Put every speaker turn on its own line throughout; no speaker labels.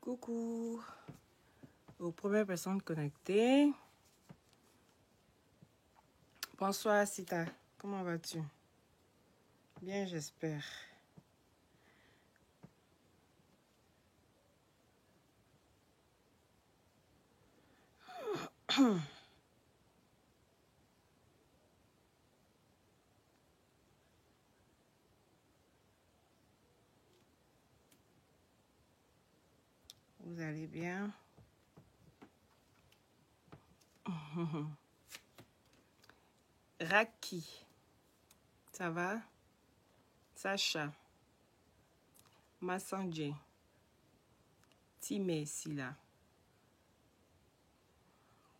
Coucou aux premières personnes connectées. Bonsoir Sita, comment vas-tu? Bien, j'espère. Vous allez bien? Raki, ça va? Sacha, Massanjé, Timé, Sila.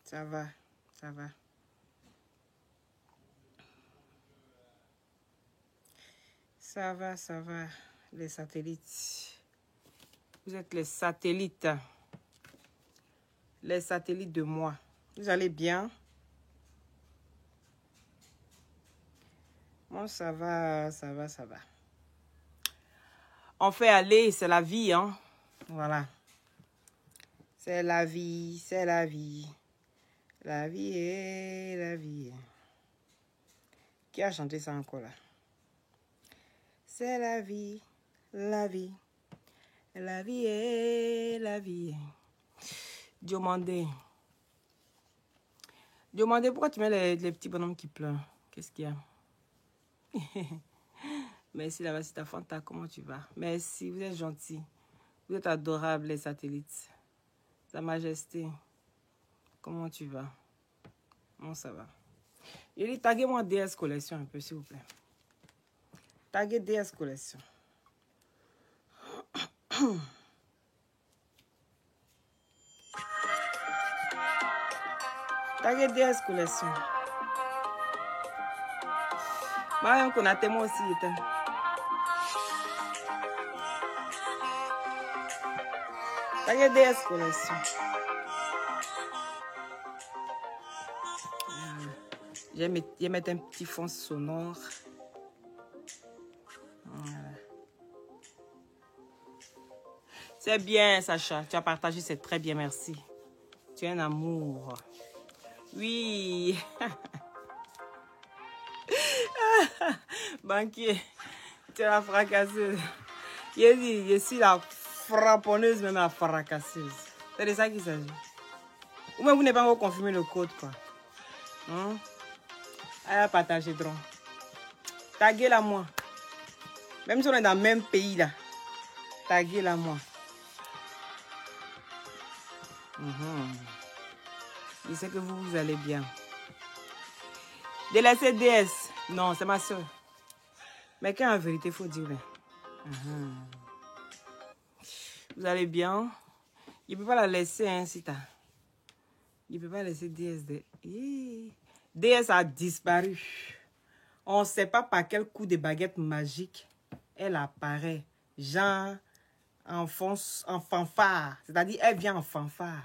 Ça va, ça va. Ça va, les satellites. Vous êtes les satellites. Les satellites de moi. Vous allez bien? Moi, ça va, ça va, ça va. On fait aller, c'est la vie, hein? Voilà. C'est la vie, c'est la vie. La vie est la vie. Qui a chanté ça encore là? C'est la vie, la vie. La vie est la vie. Diomandé. Diomandé, pourquoi tu mets les petits bonhommes qui pleurent? Qu'est-ce qu'il y a? Merci là-bas, c'est ta Fanta, comment tu vas? Merci, vous êtes gentils. Vous êtes adorables, les satellites. Sa Majesté, comment tu vas? Bon, ça va. Il dit, taguez-moi DS Collection un peu, s'il vous plaît. Taguez DS Collection. Taguez DS Collection. Mariam Konaté, moi aussi, était. Taguez DS Collection. Je vais mettre un petit fond sonore. Voilà. C'est bien, Sacha. Tu as partagé, c'est très bien, merci. Tu es un amour. Oui. Banquier, tu es la fracasseuse. Je suis la frapponneuse, même la fracasseuse. C'est de ça qu'il s'agit. Ou même vous n'avez pas encore confirmé le code, quoi. Allez, partagez donc. Taguez-la moi. Même si on est dans le même pays, là. Taguez-la moi. Je sais que vous allez bien. Délaissez DS. Non, c'est ma soeur. Mais quand en vérité, il faut dire. Vous allez bien? Il ne peut pas la laisser, hein, Sita. Il ne peut pas laisser DS. DS a disparu. On ne sait pas par quel coup de baguette magique elle apparaît. Genre en fanfare. C'est-à-dire, elle vient en fanfare.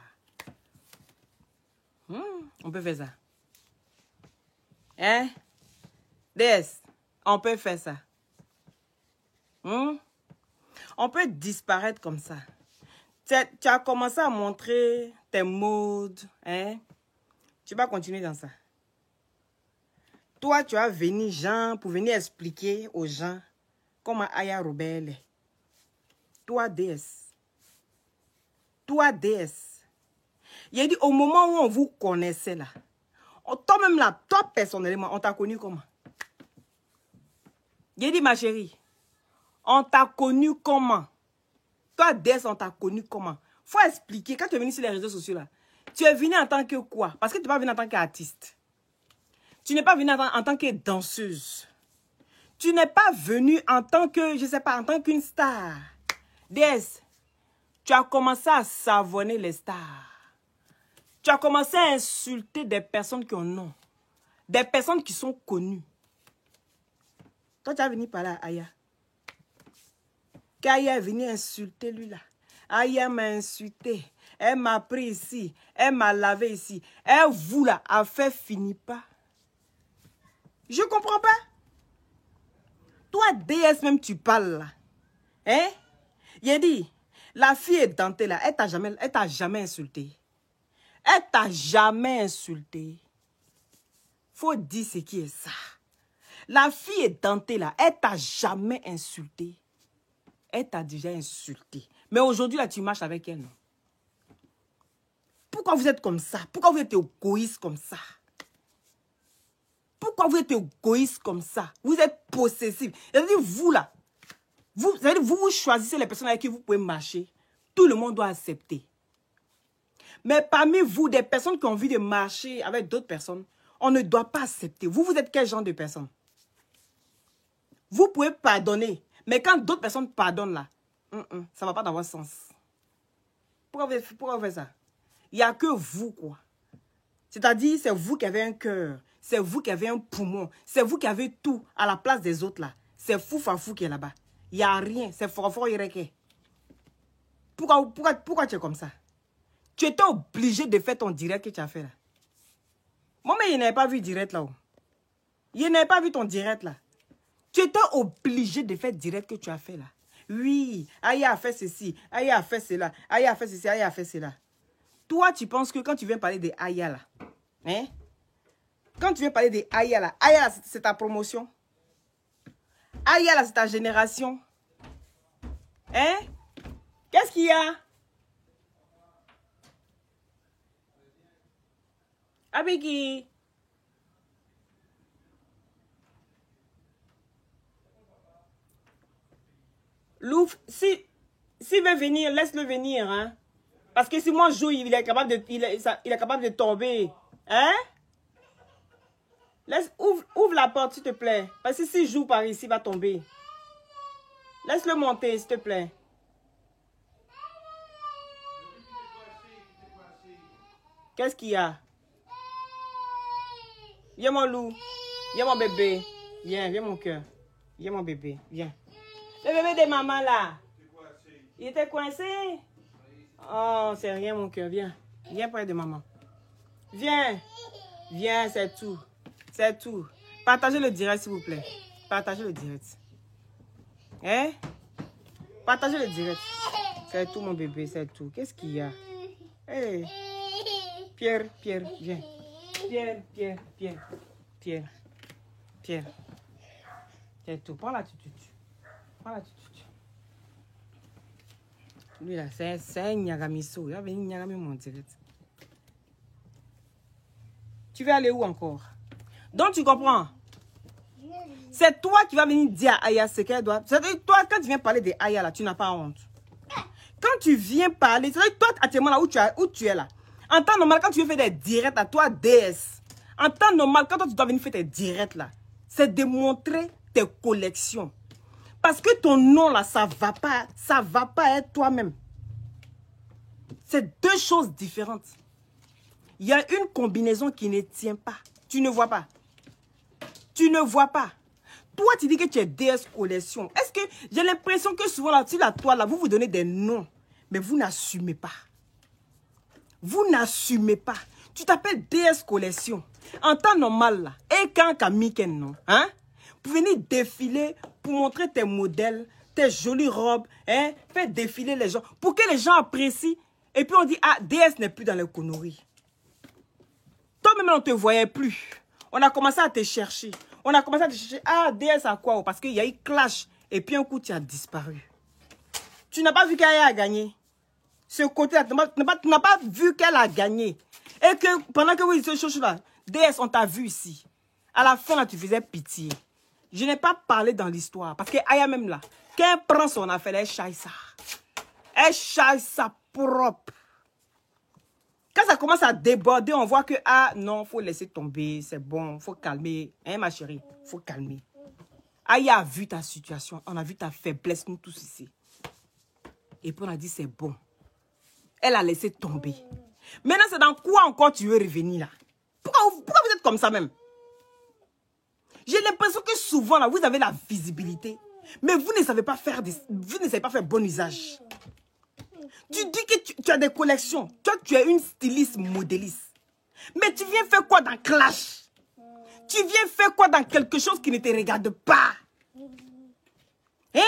On peut faire ça. Hein? DS, on peut faire ça. On peut disparaître comme ça. Tu as commencé à montrer tes modes. Hein? Tu vas continuer dans ça. Toi, tu as venu, Jean, pour venir expliquer aux gens comment Aya Robert est. Toi, DS. Toi, DS. Il a dit, au moment où on vous connaissait là, toi-même là, toi personnellement, on t'a connu comment? Il a dit, ma chérie, on t'a connu comment? Toi, DS, on t'a connu comment? Faut expliquer. Quand tu es venu sur les réseaux sociaux là, tu es venu en tant que quoi? Parce que tu n'es pas venu en tant qu'artiste. Tu n'es pas venu en tant que danseuse. Tu n'es pas venu en tant que, je ne sais pas, en tant qu'une star. DS, tu as commencé à savonner les stars. Tu as commencé à insulter des personnes qui ont non. Des personnes qui sont connues. Toi, tu as venu parler à Aya. Qu'Aya est venue insulter lui là. Aya m'a insulté. Elle m'a pris ici. Elle m'a lavé ici. Elle vous là, a fait finir pas. Je comprends pas. Toi, DS même, tu parles là. Hein? Il a dit, la fille est dentée là. Elle t'a jamais insulté. Elle t'a jamais insulté. Faut dire ce qui est ça. La fille est dentée là. Elle t'a jamais insulté. Elle t'a déjà insulté. Mais aujourd'hui là, tu marches avec elle, non? Pourquoi vous êtes comme ça? Pourquoi vous êtes égoïste comme ça? Pourquoi vous êtes égoïste comme ça? Vous êtes possessif. C'est-à-dire, vous là, vous choisissez les personnes avec qui vous pouvez marcher. Tout le monde doit accepter. Mais parmi vous, des personnes qui ont envie de marcher avec d'autres personnes, on ne doit pas accepter. Vous êtes quel genre de personne? Vous pouvez pardonner. Mais quand d'autres personnes pardonnent là, ça ne va pas dans votre sens. Pourquoi vous faites ça? Il n'y a que vous, quoi. C'est-à-dire, c'est vous qui avez un cœur. C'est vous qui avez un poumon. C'est vous qui avez tout à la place des autres, là. C'est Fou qui est là-bas. Il n'y a rien. C'est fort Ireke. Pourquoi tu es comme ça? Tu étais obligé de faire ton direct que tu as fait, là. Moi, mais je n'avais pas vu direct, là-haut. Je n'avais pas vu ton direct, là. Tu étais obligé de faire direct que tu as fait, là. Oui, Aya a fait ceci, Aya a fait cela, Aya a fait ceci, Aya a fait cela. Toi, tu penses que quand tu viens parler de Aya là, hein? Quand tu viens parler de Aya là, c'est ta promotion. Aya là, c'est ta génération. Hein? Qu'est-ce qu'il y a? Abiki. Louf, s'il veut venir, laisse-le venir, hein? Parce que si moi je joue, il est capable de tomber. Hein? Ouvre la porte, s'il te plaît. Parce que s'il joue par ici, il va tomber. Laisse-le monter, s'il te plaît. Qu'est-ce qu'il y a? Viens mon loup. Viens mon bébé. Viens mon cœur. Viens mon bébé. Viens. Le bébé de maman là. Il était coincé. Oh, c'est rien mon cœur. Viens. Viens près de maman. Viens. Viens, c'est tout. C'est tout. Partagez le direct, s'il vous plaît. Partagez le direct. Hein? Partagez le direct. C'est tout, mon bébé, c'est tout. Qu'est-ce qu'il y a? Hey. Pierre, viens. Pierre. C'est tout. Prends la tutu. Lui là, c'est un Nyagamiso. Il va venir Nyagami mon direct. Tu veux aller où encore? Donc tu comprends? C'est toi qui vas venir dire à Aya ce qu'elle doit. C'est-à-dire, toi, quand tu viens parler de Aya là, tu n'as pas honte. Quand tu viens parler, c'est-à-dire, toi, actuellement là où tu es là, en temps normal, quand tu veux faire des directs à toi, DS, en temps normal, quand toi, tu dois venir faire tes directs là, c'est de montrer tes collections. Parce que ton nom là, ça va pas être toi-même. C'est deux choses différentes. Il y a une combinaison qui ne tient pas. Tu ne vois pas. Toi, tu dis que tu es DS Collection. Est-ce que j'ai l'impression que souvent là, sur la toile, là, vous vous donnez des noms, mais vous n'assumez pas. Tu t'appelles DS Collection. En temps normal, là, et quand Kamiken, non? Hein? Pour venir défiler, pour montrer tes modèles, tes jolies robes, hein? Faire défiler les gens, pour que les gens apprécient. Et puis on dit, ah, DS n'est plus dans les conneries. Toi-même, on ne te voyait plus. On a commencé à te chercher. Ah, DS à quoi? Parce qu'il y a eu clash. Et puis un coup, tu as disparu. Tu n'as pas vu qu'elle a gagné. Ce côté-là, tu n'as pas vu qu'elle a gagné. Et que pendant que vous étiez ce là, DS, on t'a vu ici. À la fin, là, tu faisais pitié. Je n'ai pas parlé dans l'histoire. Parce que Aya même là, quand elle prend son affaire, elle chaille ça. Elle chaille ça propre. Quand ça commence à déborder, on voit que, ah non, il faut laisser tomber, c'est bon, il faut calmer. Hein, ma chérie, il faut calmer. Aya a vu ta situation, on a vu ta faiblesse, nous tous ici. Et puis on a dit, c'est bon. Elle a laissé tomber. Maintenant, c'est dans quoi encore tu veux revenir là? Pourquoi vous êtes comme ça même? J'ai l'impression que souvent, là, vous avez la visibilité, mais vous ne savez pas faire, bon usage. Tu dis que tu as des collections. Toi, tu es une styliste modéliste. Mais tu viens faire quoi dans Clash? Tu viens faire quoi dans quelque chose qui ne te regarde pas? Hein?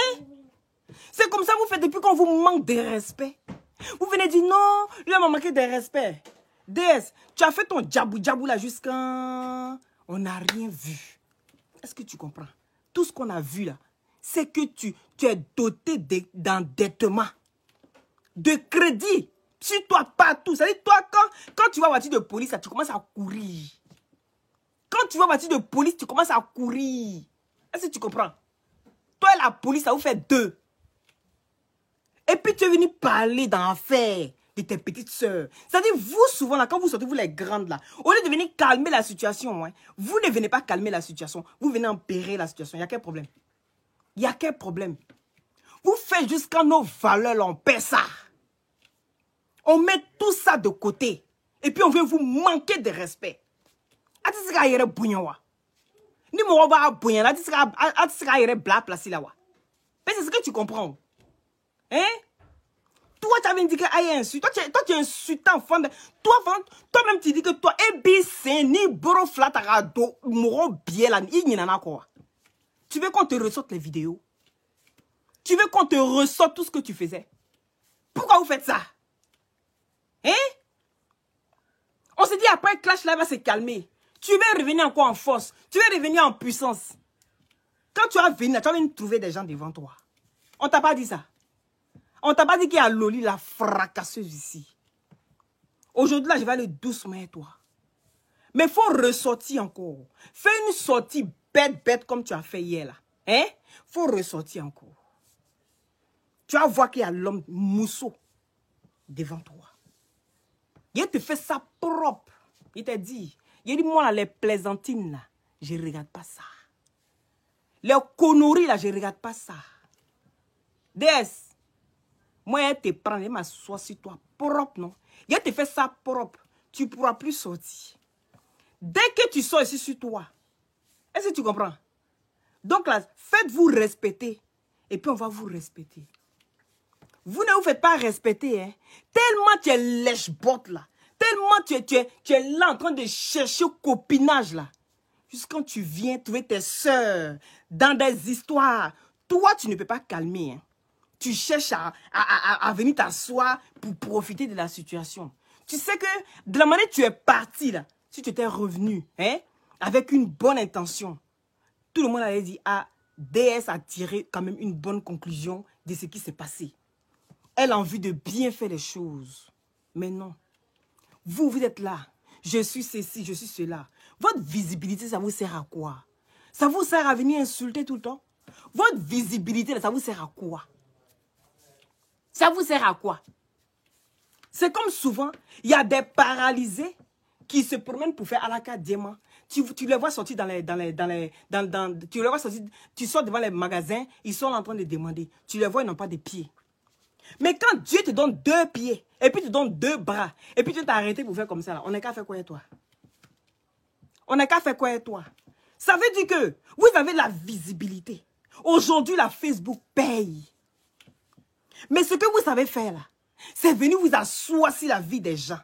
C'est comme ça que vous faites depuis qu'on vous manque de respect. Vous venez dire non, lui m'a manqué de respect. DS, tu as fait ton djabou là jusqu'à... On n'a rien vu. Est-ce que tu comprends? Tout ce qu'on a vu là, c'est que tu es doté d'endettement, de crédit. Sur toi partout. C'est-à-dire toi, quand tu vas en voiture de police, là, tu commences à courir. Quand tu vas en voiture de police, tu commences à courir. Est-ce que tu comprends? Toi et la police, ça vous fait deux. Et puis tu es venu parler d'affaires de tes petites soeurs. C'est-à-dire, vous, souvent, là, quand vous sortez, vous les grandes, là, au lieu de venir calmer la situation, hein, vous ne venez pas calmer la situation. Vous venez empirer la situation. Il y a quel problème? Il y a quel problème? Vous faites jusqu'à nos valeurs, là, on perd ça. On met tout ça de côté. Et puis, on vient vous manquer de respect. Ni mo va bouillir là, c'est ce que tu comprends. Hein? Toi, tu avais indiqué insulte. Toi, tu es insultant. Toi-même, tu dis que toi, ABC, ni bro flat arado, moro biela, ni nana quoi. Tu veux qu'on te ressorte les vidéos? Tu veux qu'on te ressorte tout ce que tu faisais? Pourquoi vous faites ça? Hein? On s'est dit après Clash là va se calmer. Tu vas revenir encore en force. Tu vas revenir en puissance. Quand tu vas venir, tu vas venir trouver des gens devant toi. On t'a pas dit ça. On t'a pas dit qu'il y a Loli, la fracasseuse ici. Aujourd'hui, là, je vais aller doucement avec toi. Mais il faut ressortir encore. Fais une sortie bête comme tu as fait hier là. Hein? Faut ressortir encore. Tu vas voir qu'il y a l'homme mousseau devant toi. Il te fait ça propre. Il t'a dit. Il dit, moi, là, les plaisantines, là, je ne regarde pas ça. Les conneries, là, je ne regarde pas ça. DS, moi, elle te prend, elle m'assoit sur toi propre, non? Il te fait ça propre. Tu ne pourras plus sortir. Dès que tu sors ici sur toi, est-ce que tu comprends? Donc là, faites-vous respecter. Et puis, on va vous respecter. Vous ne vous faites pas respecter, hein? Tellement tu es lèche-botte, là. Tellement tu es là en train de chercher au copinage, là. Jusqu'à quand tu viens trouver tes soeurs dans des histoires. Toi, tu ne peux pas calmer, hein? Tu cherches à venir t'asseoir pour profiter de la situation. Tu sais que de la manière que tu es parti, là, si tu étais revenu, hein, avec une bonne intention, tout le monde allait dire, ah, DS a tiré quand même une bonne conclusion de ce qui s'est passé. Elle a envie de bien faire les choses. Mais non. Vous êtes là. Je suis ceci, je suis cela. Votre visibilité, ça vous sert à quoi? Ça vous sert à venir insulter tout le temps? Votre visibilité, ça vous sert à quoi? Ça vous sert à quoi? C'est comme souvent, il y a des paralysés qui se promènent pour faire à la carte diamant. Tu les vois sortir tu les vois sortir, tu sors devant les magasins, ils sont en train de demander. Tu les vois, ils n'ont pas de pieds. Mais quand Dieu te donne 2 pieds, et puis te donne 2 bras, et puis tu t'es arrêté pour faire comme ça, là, on n'est qu'à faire quoi avec toi? On n'est qu'à faire quoi avec toi? Ça veut dire que vous avez la visibilité. Aujourd'hui, la Facebook paye. Mais ce que vous savez faire là, c'est venir vous asseoir sur la vie des gens.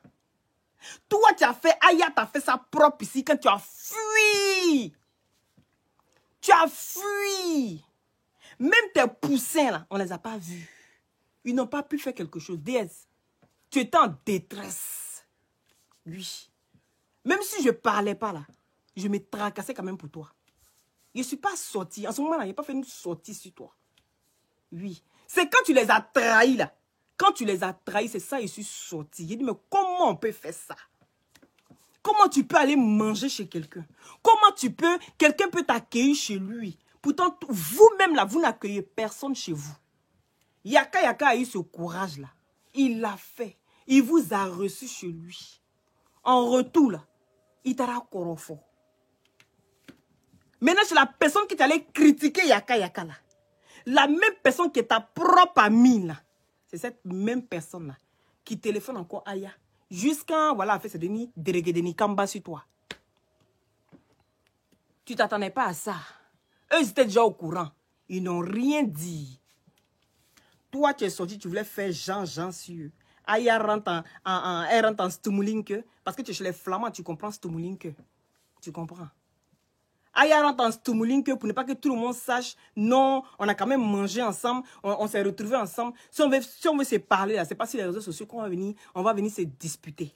Toi, tu as fait, Aya, tu as fait ça propre ici quand tu as fui. Tu as fui. Même tes poussins là, on ne les a pas vus. Ils n'ont pas pu faire quelque chose. DS, tu étais en détresse. Oui. Même si je ne parlais pas là, je me tracassais quand même pour toi. Je ne suis pas sortie. En ce moment-là, il n'y a pas fait une sortie sur toi. Oui. C'est quand tu les as trahis là. Quand tu les as trahis, c'est ça, je suis sortie. J'ai dit, mais comment on peut faire ça? Comment tu peux aller manger chez quelqu'un? Comment quelqu'un peut t'accueillir chez lui? Pourtant, vous-même là, vous n'accueillez personne chez vous. Yaka a eu ce courage là. Il l'a fait. Il vous a reçu chez lui. En retour là, il t'a corofo. Maintenant, c'est la personne qui t'allait critiquer Yaka là. La même personne qui est ta propre amie là. C'est cette même personne là qui téléphone encore Aya. Jusqu'à, voilà, fait ce déni, dérégué déni, kamba sur toi. Tu t'attendais pas à ça. Eux, ils étaient déjà au courant. Ils n'ont rien dit. Toi, tu es sorti, tu voulais faire Jean sur eux. Aya elle rentre en Stumulinke. Parce que tu es chez les Flamands, tu comprends Stumulinke. Tu comprends. Aya rentre en Stumulinke pour ne pas que tout le monde sache. Non, on a quand même mangé ensemble. On s'est retrouvés ensemble. Si on veut se parler, ce n'est pas sur les réseaux sociaux qu'on va venir. On va venir se disputer.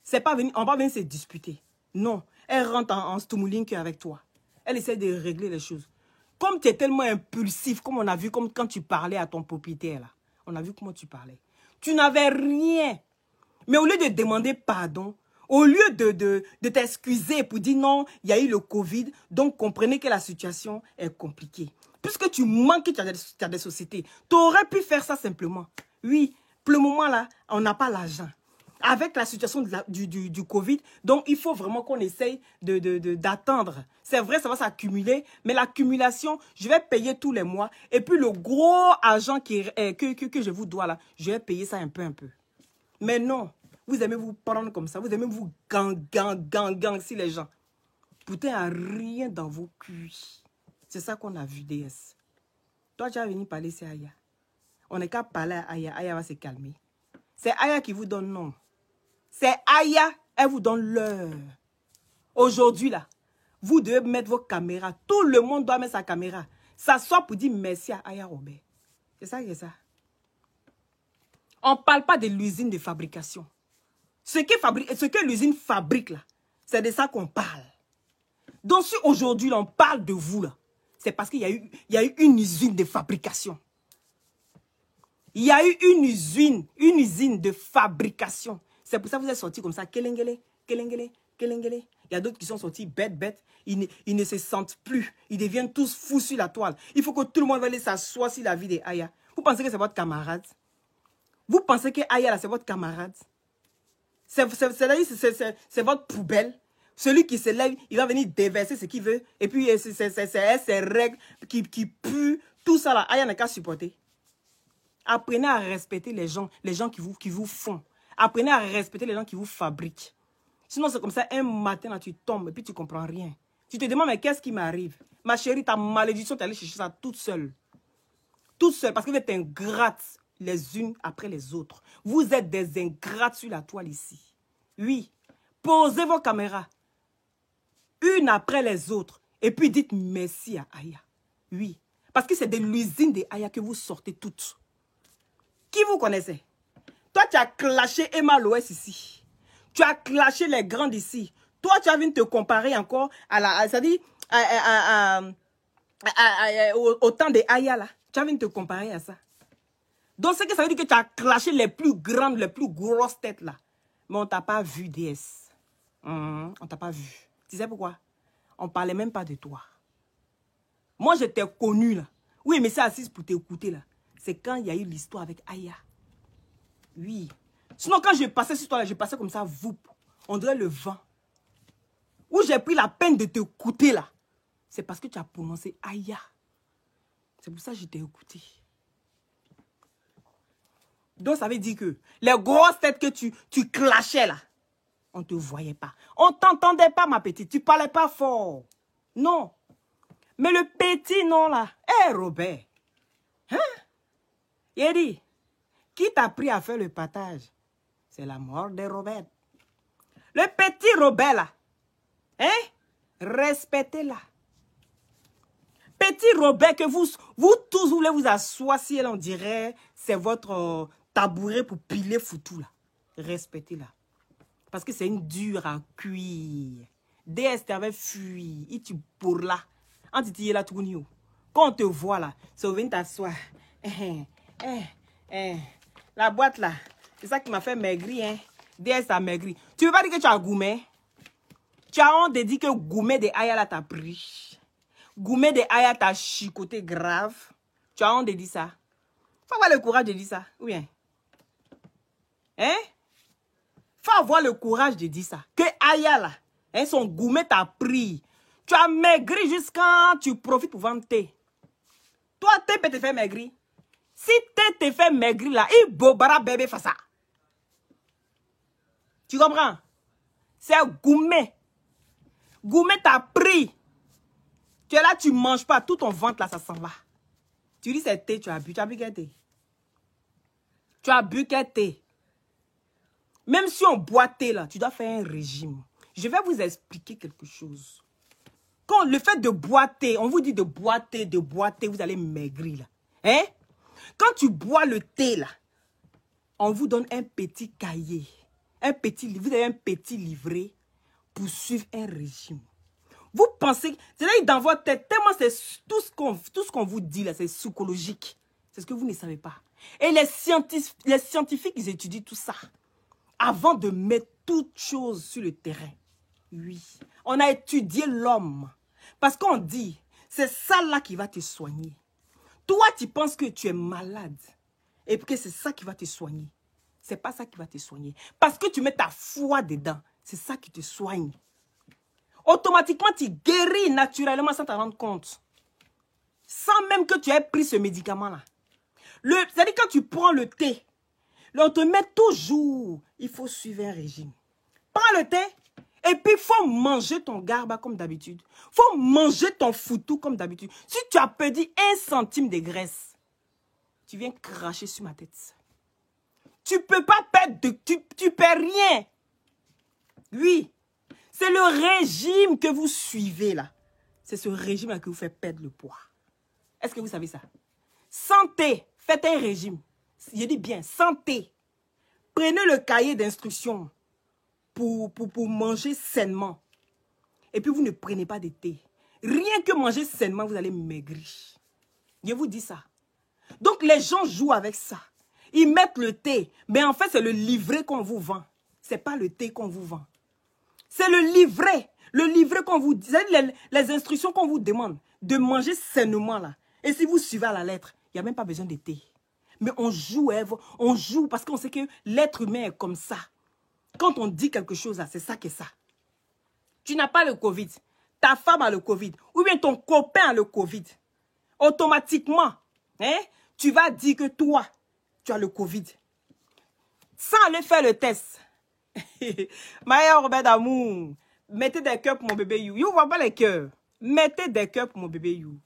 C'est pas venir, on va venir se disputer. Non, elle rentre en Stumulinke avec toi. Elle essaie de régler les choses. Comme tu es tellement impulsif, comme on a vu, comme quand tu parlais à ton propriétaire, là. On a vu comment tu parlais. Tu n'avais rien. Mais au lieu de demander pardon, au lieu de t'excuser pour dire non, il y a eu le Covid, donc comprenez que la situation est compliquée. Puisque tu manques, tu as des sociétés, tu aurais pu faire ça simplement. Oui, pour le moment là, on n'a pas l'argent. Avec la situation du Covid, donc il faut vraiment qu'on essaye d'attendre. C'est vrai, ça va s'accumuler, mais l'accumulation, je vais payer tous les mois. Et puis le gros argent que je vous dois là, je vais payer ça un peu. Mais non, vous aimez vous prendre comme ça, vous aimez vous gang si les gens. Putain, il n'y a rien dans vos culs. C'est ça qu'on a vu, DS. Toi, tu vas venir parler, c'est Aya. On n'est qu'à parler à Aya, Aya va se calmer. C'est Aya qui vous donne non. C'est Aya, elle vous donne l'heure. Aujourd'hui, là, vous devez mettre vos caméras. Tout le monde doit mettre sa caméra. S'asseoir pour dire merci à Aya Robert. C'est ça qui est ça. On ne parle pas de l'usine de fabrication. Ce que l'usine fabrique, là, c'est de ça qu'on parle. Donc, si aujourd'hui, on parle de vous, là, c'est parce qu'il y a eu une usine de fabrication. Il y a eu une usine de fabrication. C'est pour ça que vous êtes sortis comme ça. Kelengele. Il y a d'autres qui sont sortis bêtes. Ils ne se sentent plus. Ils deviennent tous fous sur la toile. Il faut que tout le monde va s'asseoir sur la vie de Aya. Vous pensez que c'est votre camarade? Vous pensez que Aya, c'est votre camarade? C'est votre poubelle. Celui qui se lève, il va venir déverser ce qu'il veut. Et puis, c'est règles qui puent. Tout ça là, Aya n'a qu'à supporter. Apprenez à respecter les gens qui vous font. Apprenez à respecter les gens qui vous fabriquent. Sinon, c'est comme ça, un matin, là, tu tombes et puis tu ne comprends rien. Tu te demandes, mais qu'est-ce qui m'arrive? Ma chérie, ta malédiction, tu es allée chercher ça toute seule. Toute seule, parce que vous êtes ingrates les unes après les autres. Vous êtes des ingrates sur la toile ici. Oui. Posez vos caméras. Une après les autres. Et puis dites merci à Aya. Oui. Parce que c'est de l'usine de Aya que vous sortez toutes. Qui vous connaissez? Toi, tu as clashé Emma Loès ici. Tu as clashé les grandes ici. Toi, tu as vu te comparer encore au temps de Aya là. Tu as vu te comparer à ça. Donc, c'est que ça veut dire que tu as clashé les plus grandes, les plus grosses têtes là. Mais on ne t'a pas vu, DS. On ne t'a pas vu. Tu sais pourquoi? On ne parlait même pas de toi. Moi, je t'ai connu là. Oui, mais c'est assise pour t'écouter là. C'est quand il y a eu l'histoire avec Aya. Oui. Sinon, quand je passais sur toi, là, je passais comme ça, vous. On dirait le vent. Où j'ai pris la peine de t'écouter, là. C'est parce que tu as prononcé Aya. C'est pour ça que je t'ai écouté. Donc, ça veut dire que les grosses têtes que tu clashais, là, on ne te voyait pas. On ne t'entendait pas, ma petite. Tu ne parlais pas fort. Non. Mais le petit, non, là. Hé, Robert. Hein? Il dit, qui t'a appris à faire le partage? C'est la mort de Robert. Le petit Robert, là. Hein? Respectez-la. Petit Robert que vous tous voulez vous asseoir si elle en dirait, c'est votre tabouret pour piler foutu, là. Respectez-la. Parce que c'est une dure à cuire. DS t'avait fui. Et tu pour là. En titillé là, tout. Quand on te voit là, ça vient t'asseoir. La boîte là, c'est ça qui m'a fait maigrir, hein. DS a maigri. Tu veux pas dire que tu as gourmet? Tu as honte de dire que gourmet de Aya là t'a pris. Gourmet de Aya t'a chicoté grave. Tu as honte de dire ça? Faut avoir le courage de dire ça. Ou bien? Hein? Faut avoir le courage de dire ça. Que Aya là, hein, son gourmet t'a pris. Tu as maigri jusqu'à tu profites pour vendre thé. Toi, thé peut te faire maigrir. Si thé te fait maigrir là, il bobara bébé face ça. Tu comprends? C'est gourmet. Gourmet t'a pris. Tu es là, tu ne manges pas. Tout ton ventre, là, ça s'en va. Tu dis c'est thé, tu as bu. Tu as bu quel thé? Tu as bu quel thé? Même si on boit thé, là, tu dois faire un régime. Je vais vous expliquer quelque chose. Quand le fait de boire thé, on vous dit de boire thé, vous allez maigrir, là. Hein? Quand tu bois le thé, là, on vous donne un petit cahier. Vous avez un petit livret pour suivre un régime. Vous pensez, c'est-à-dire dans votre tête, tellement c'est tout ce qu'on vous dit là, c'est psychologique. C'est ce que vous ne savez pas. Et les scientifiques, ils étudient tout ça avant de mettre toutes choses sur le terrain. Oui, on a étudié l'homme. Parce qu'on dit, c'est ça là qui va te soigner. Toi, tu penses que tu es malade et que c'est ça qui va te soigner. C'est pas ça qui va te soigner. Parce que tu mets ta foi dedans, c'est ça qui te soigne. Automatiquement, tu guéris naturellement sans t'en rendre compte. Sans même que tu aies pris ce médicament-là. C'est-à-dire quand tu prends le thé, on te met toujours, il faut suivre un régime. Prends le thé et puis il faut manger ton garba comme d'habitude. Il faut manger ton foutou comme d'habitude. Si tu as perdu 1 centime de graisse, tu viens cracher sur ma tête. Tu peux pas perdre, tu perds rien. Oui. C'est le régime que vous suivez là. C'est ce régime-là qui vous fait perdre le poids. Est-ce que vous savez ça? Santé, faites un régime. Je dis bien, santé. Prenez le cahier d'instructions pour manger sainement. Et puis vous ne prenez pas de thé. Rien que manger sainement, vous allez maigrir. Je vous dis ça. Donc les gens jouent avec ça. Ils mettent le thé. Mais en fait, c'est le livret qu'on vous vend. Ce n'est pas le thé qu'on vous vend. C'est le livret. Le livret qu'on vous dit. Les instructions qu'on vous demande de manger sainement là. Et si vous suivez à la lettre, il n'y a même pas besoin de thé. Mais on joue, Ève. On joue parce qu'on sait que l'être humain est comme ça. Quand on dit quelque chose là, c'est ça qui est ça. Tu n'as pas le Covid. Ta femme a le Covid. Ou bien ton copain a le Covid. Automatiquement, hein, tu vas dire que toi, tu as le Covid. Sans aller faire le test. Maya Robert d'amour. Mettez des cœurs pour mon bébé You. You voit pas les cœurs. Mettez des cœurs pour mon bébé You.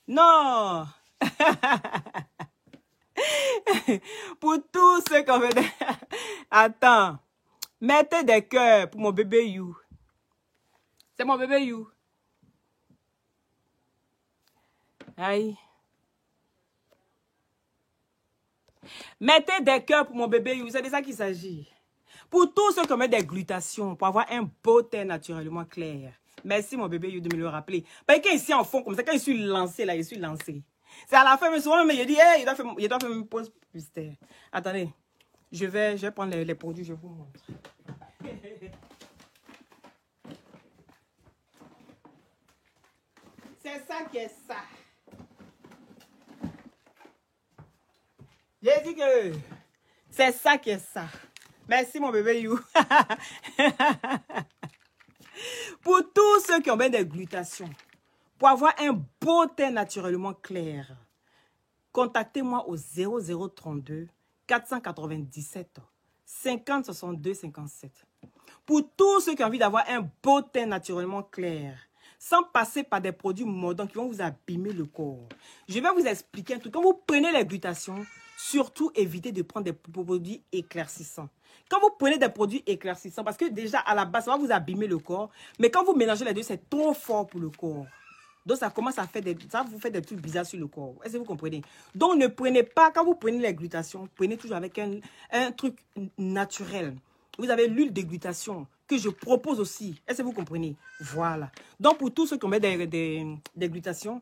Non. Pour tous ceux qui ont fait des... Attends. Mettez des cœurs pour mon bébé You. C'est mon bébé You. Aïe. Mettez des cœurs pour mon bébé You. C'est de ça qu'il s'agit. Pour tous ceux qui ont des glutations, pour avoir un beau teint naturellement clair. Merci mon bébé You de me le rappeler. Parce que ici en fond, comme ça, quand je suis lancé là, je suis lancé. C'est à la fin, mais souvent, mais je dis, hey, il doit faire une pause publicitaire. Attendez, je vais prendre les produits, je vous montre. C'est ça qui est ça. J'ai dit que c'est ça qui est ça. Merci mon bébé You. Pour tous ceux qui ont bien des glutations, pour avoir un beau teint naturellement clair, contactez-moi au 0032 497 50 62 57. Pour tous ceux qui ont envie d'avoir un beau teint naturellement clair, sans passer par des produits mordants qui vont vous abîmer le corps. Je vais vous expliquer un truc. Quand vous prenez les glutations, surtout évitez de prendre des produits éclaircissants. Quand vous prenez des produits éclaircissants, parce que déjà à la base, ça va vous abîmer le corps, mais quand vous mélangez les deux, c'est trop fort pour le corps. Donc ça commence à faire ça vous fait des trucs bizarres sur le corps. Est-ce que vous comprenez? Donc ne prenez pas, quand vous prenez les glutations, prenez toujours avec un truc naturel. Vous avez l'huile de glutation que je propose aussi. Est-ce que vous comprenez? Voilà. Donc pour tous ceux qui ont des glutations,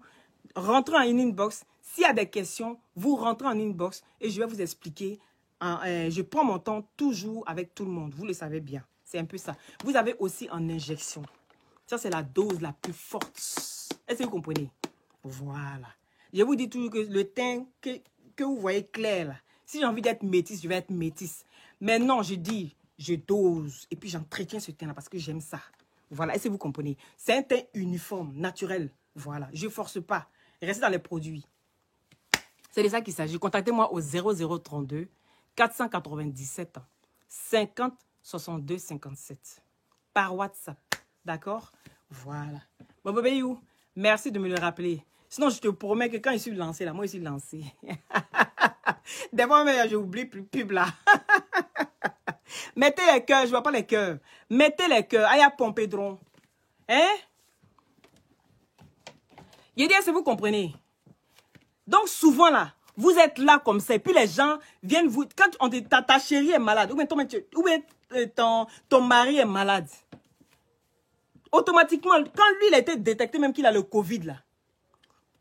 rentrez en inbox. S'il y a des questions, vous rentrez en inbox et je vais vous expliquer. Je prends mon temps toujours avec tout le monde. Vous le savez bien. C'est un peu ça. Vous avez aussi en injection. Ça, c'est la dose la plus forte. Est-ce que vous comprenez? Voilà. Je vous dis toujours que le teint que vous voyez clair, là, si j'ai envie d'être métisse, je vais être métisse. Mais non, je dis, je dose. Et puis, j'entretiens ce teint-là parce que j'aime ça. Voilà. Est-ce que vous comprenez? C'est un teint uniforme, naturel. Voilà. Je ne force pas. Restez dans les produits. C'est de ça qu'il s'agit. Contactez-moi au 0032 497 50 62 57 par WhatsApp. D'accord? Voilà. Bon, bébé You, merci de me le rappeler. Sinon, je te promets que quand je suis lancé, là, moi, je suis lancé. Des fois, j'oublie plus pub, là. Mettez les cœurs, je vois pas les cœurs. Mettez les cœurs. Aïe, Pompédron. Hein? Je dis, est-ce que vous comprenez? Donc, souvent, là, vous êtes là comme ça. Et puis, les gens viennent vous... Quand on dit, ta chérie est malade, ou bien ton mari est malade, automatiquement, quand lui, il a été détecté, même qu'il a le Covid, là,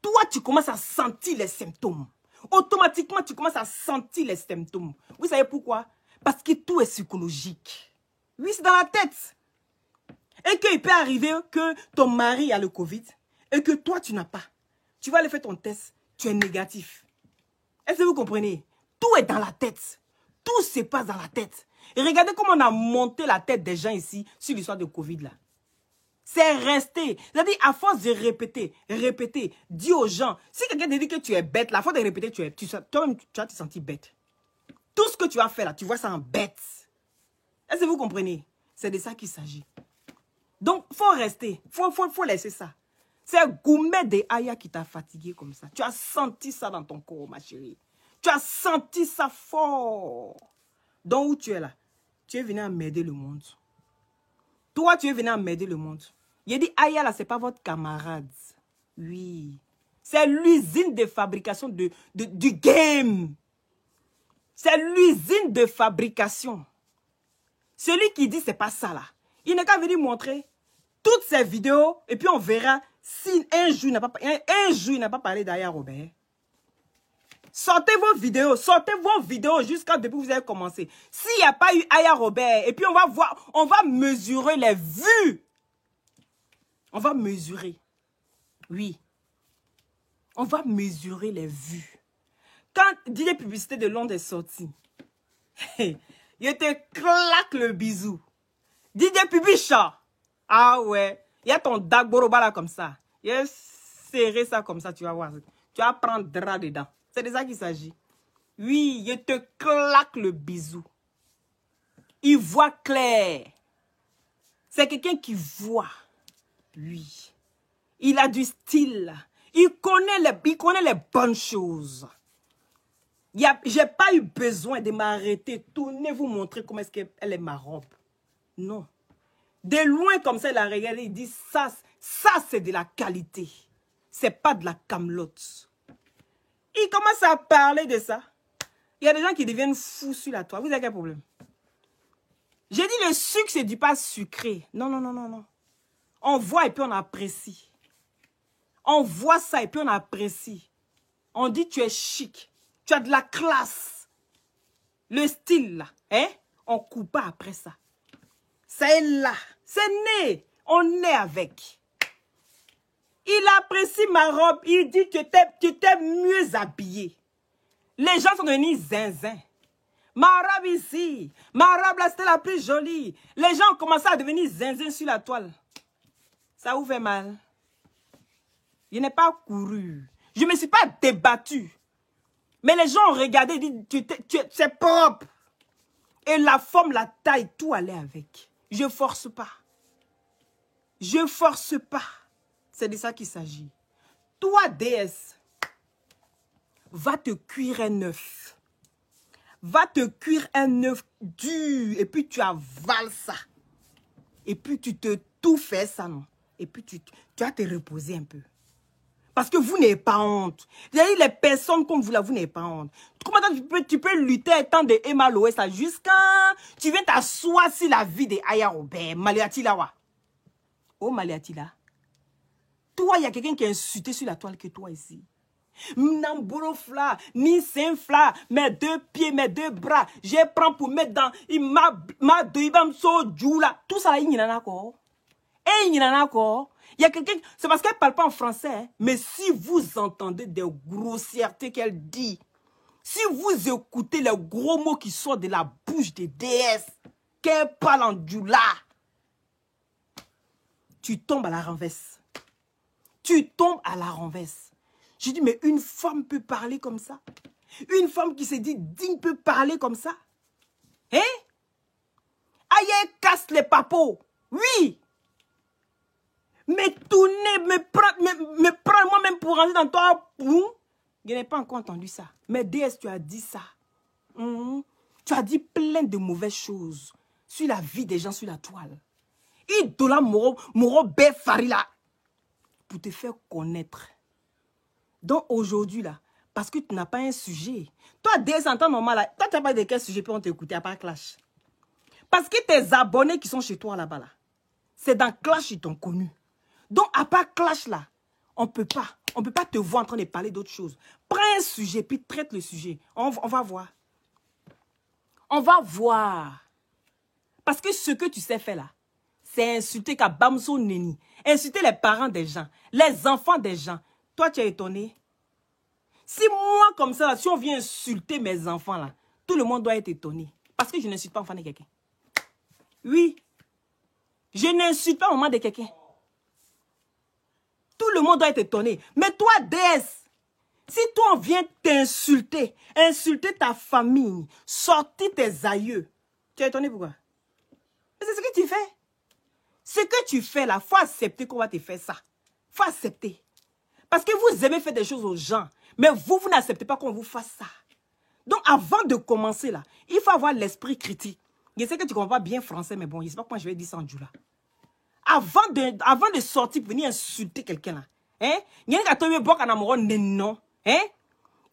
toi, tu commences à sentir les symptômes. Automatiquement, tu commences à sentir les symptômes. Vous savez pourquoi? Parce que tout est psychologique. Oui, c'est dans la tête. Et qu'il peut arriver que ton mari a le Covid et que toi, tu n'as pas. Tu vas aller faire ton test, tu es négatif. Est-ce que vous comprenez? Tout est dans la tête. Tout se passe dans la tête. Et regardez comment on a monté la tête des gens ici sur l'histoire de Covid, là. C'est resté. C'est-à-dire, à force de répéter, dis aux gens, si quelqu'un te dit que tu es bête, la force de répéter, toi-même, tu vas te sentir bête. Tout ce que tu as fait là, tu vois ça en bête. Est-ce que vous comprenez? C'est de ça qu'il s'agit. Donc, il faut rester. Faut laisser ça. C'est Gourmet de Aya qui t'a fatigué comme ça. Tu as senti ça dans ton corps, ma chérie. Tu as senti ça fort. Donc, où tu es là? Tu es venu à m'aider le monde. Toi, tu es venu à m'aider le monde. Il dit, Aya, là, ce n'est pas votre camarade. Oui. C'est l'usine de fabrication du game. C'est l'usine de fabrication. Celui qui dit, c'est pas ça, là. Il n'est qu'à venir montrer toutes ces vidéos et puis on verra si un jour, il n'a pas parlé d'Aya Robert. Sortez vos vidéos jusqu'à depuis que vous avez commencé. S'il n'y a pas eu Aya Robert, et puis on va voir, on va mesurer les vues. On va mesurer. Oui. On va mesurer les vues. Quand DJ Publicité de Londres est sorti, il te claque le bisou. DJ Publicha. Ah ouais. Il y a ton Dagboroba là comme ça. Il a serré ça comme ça, tu vas voir. Tu vas prendre drap dedans. C'est de ça qu'il s'agit. Oui, il te claque le bisou. Il voit clair. C'est quelqu'un qui voit. Lui. Il a du style. Il connaît les bonnes choses. J'ai pas eu besoin de m'arrêter. Tournez vous montrer comment est-ce qu'elle est ma robe. Non. De loin comme ça, il a regardé. Il dit ça c'est de la qualité. C'est pas de la camelote. Il commence à parler de ça. Il y a des gens qui deviennent fous sur la toile. Vous avez quel problème? J'ai dit le sucre, c'est du pas sucré. Non, non, non, non, non. On voit et puis on apprécie. On voit ça et puis on apprécie. On dit tu es chic. Tu as de la classe. Le style là. Hein? On ne coupe pas après ça. Ça est là. C'est né. On est avec. Il apprécie ma robe. Il dit que tu t'es mieux habillée. Les gens sont devenus zinzin. Ma robe ici. Ma robe là, c'était la plus jolie. Les gens ont commencé à devenir zinzin sur la toile. Ça vous fait mal. Je n'ai pas couru. Je ne me suis pas débattue. Mais les gens ont regardé et dit, c'est propre. Et la forme, la taille, tout allait avec. Je ne force pas. Je ne force pas. C'est de ça qu'il s'agit. Toi, déesse, va te cuire un œuf. Va te cuire un œuf dur. Et puis tu avales ça. Et puis tu te tout fais ça, non? Et puis tu vas te reposer un peu. Parce que vous n'avez pas honte. Les personnes comme vous là, vous n'avez pas honte. Comment tu peux lutter étant de Emma Loès jusqu'à... Tu viens t'asseoir sur la vie de Aya Robert, Maliatila wa. Oh Maliatila. Toi, il y a quelqu'un qui est insulté sur la toile que toi ici. Namborofla, ni Saint-Fla, mes deux pieds, mes deux bras, je prends pour mettre dans ma doibam so djoula. Tout ça là, il n'y en a encore. Et il y en a encore. Il y a quelqu'un, c'est parce qu'elle ne parle pas en français, hein, mais si vous entendez des grossièretés qu'elle dit, si vous écoutez les gros mots qui sortent de la bouche des déesses, qu'elle parle en djoula, tu tombes à la renverse. Tu tombes à la renverse. Je dis, mais une femme peut parler comme ça? Une femme qui se dit digne peut parler comme ça? Hein? Aïe, casse les papos. Oui. me tourner, me prendre moi-même pour rentrer dans toi. Je n'ai pas encore entendu ça. Mais DS, tu as dit ça. Tu as dit plein de mauvaises choses sur la vie des gens sur la toile. Idola Moro Farila. Pour te faire connaître. Donc aujourd'hui, là, parce que tu n'as pas un sujet. Toi, DS, en temps normal, là, toi, tu n'as pas de quel sujet pour t'écouter à part Clash. Parce que tes abonnés qui sont chez toi là-bas, là, c'est dans Clash ils t'ont connu. Donc, à part Clash, là, on peut pas te voir en train de parler d'autre chose. Prends un sujet, puis traite le sujet. On va voir. On va voir. Parce que ce que tu sais faire là, c'est insulter Kabamso Neni. Insulter les parents des gens, les enfants des gens. Toi, tu es étonné. Si moi, comme ça, là, si on vient insulter mes enfants là, tout le monde doit être étonné. Parce que je n'insulte pas l'enfant de quelqu'un. Oui. Je n'insulte pas maman de quelqu'un. Tout le monde doit être étonné. Mais toi, DS, si toi, on vient t'insulter, insulter ta famille, sortir tes aïeux, tu es étonné pourquoi? C'est ce que tu fais. Ce que tu fais là, il faut accepter qu'on va te faire ça. Il faut accepter. Parce que vous aimez faire des choses aux gens, mais vous n'acceptez pas qu'on vous fasse ça. Donc, avant de commencer là, il faut avoir l'esprit critique. Je sais que tu ne comprends pas bien français, mais bon, je ne sais pas comment je vais dire ça en djoula. Avant de sortir pour venir insulter quelqu'un là, hein? Il y a un non, hein?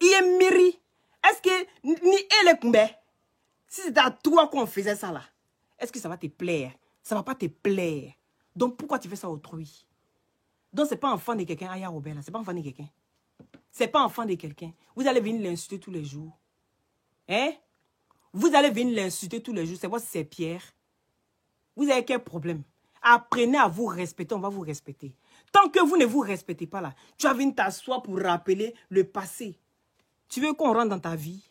Il est miri. Est-ce que ni elle est combien? Si c'est à toi qu'on faisait ça là, est-ce que ça va te plaire? Ça ne va pas te plaire. Donc pourquoi tu fais ça autrui? Donc c'est pas enfant de quelqu'un, Aya Robert là, c'est pas enfant de quelqu'un. C'est pas enfant de quelqu'un. Vous allez venir l'insulter tous les jours. Hein? Vous allez venir l'insulter tous les jours. C'est quoi, c'est Pierre? Vous avez quel problème? Apprenez à vous respecter, on va vous respecter. Tant que vous ne vous respectez pas là, tu vas venir t'asseoir pour rappeler le passé. Tu veux qu'on rentre dans ta vie?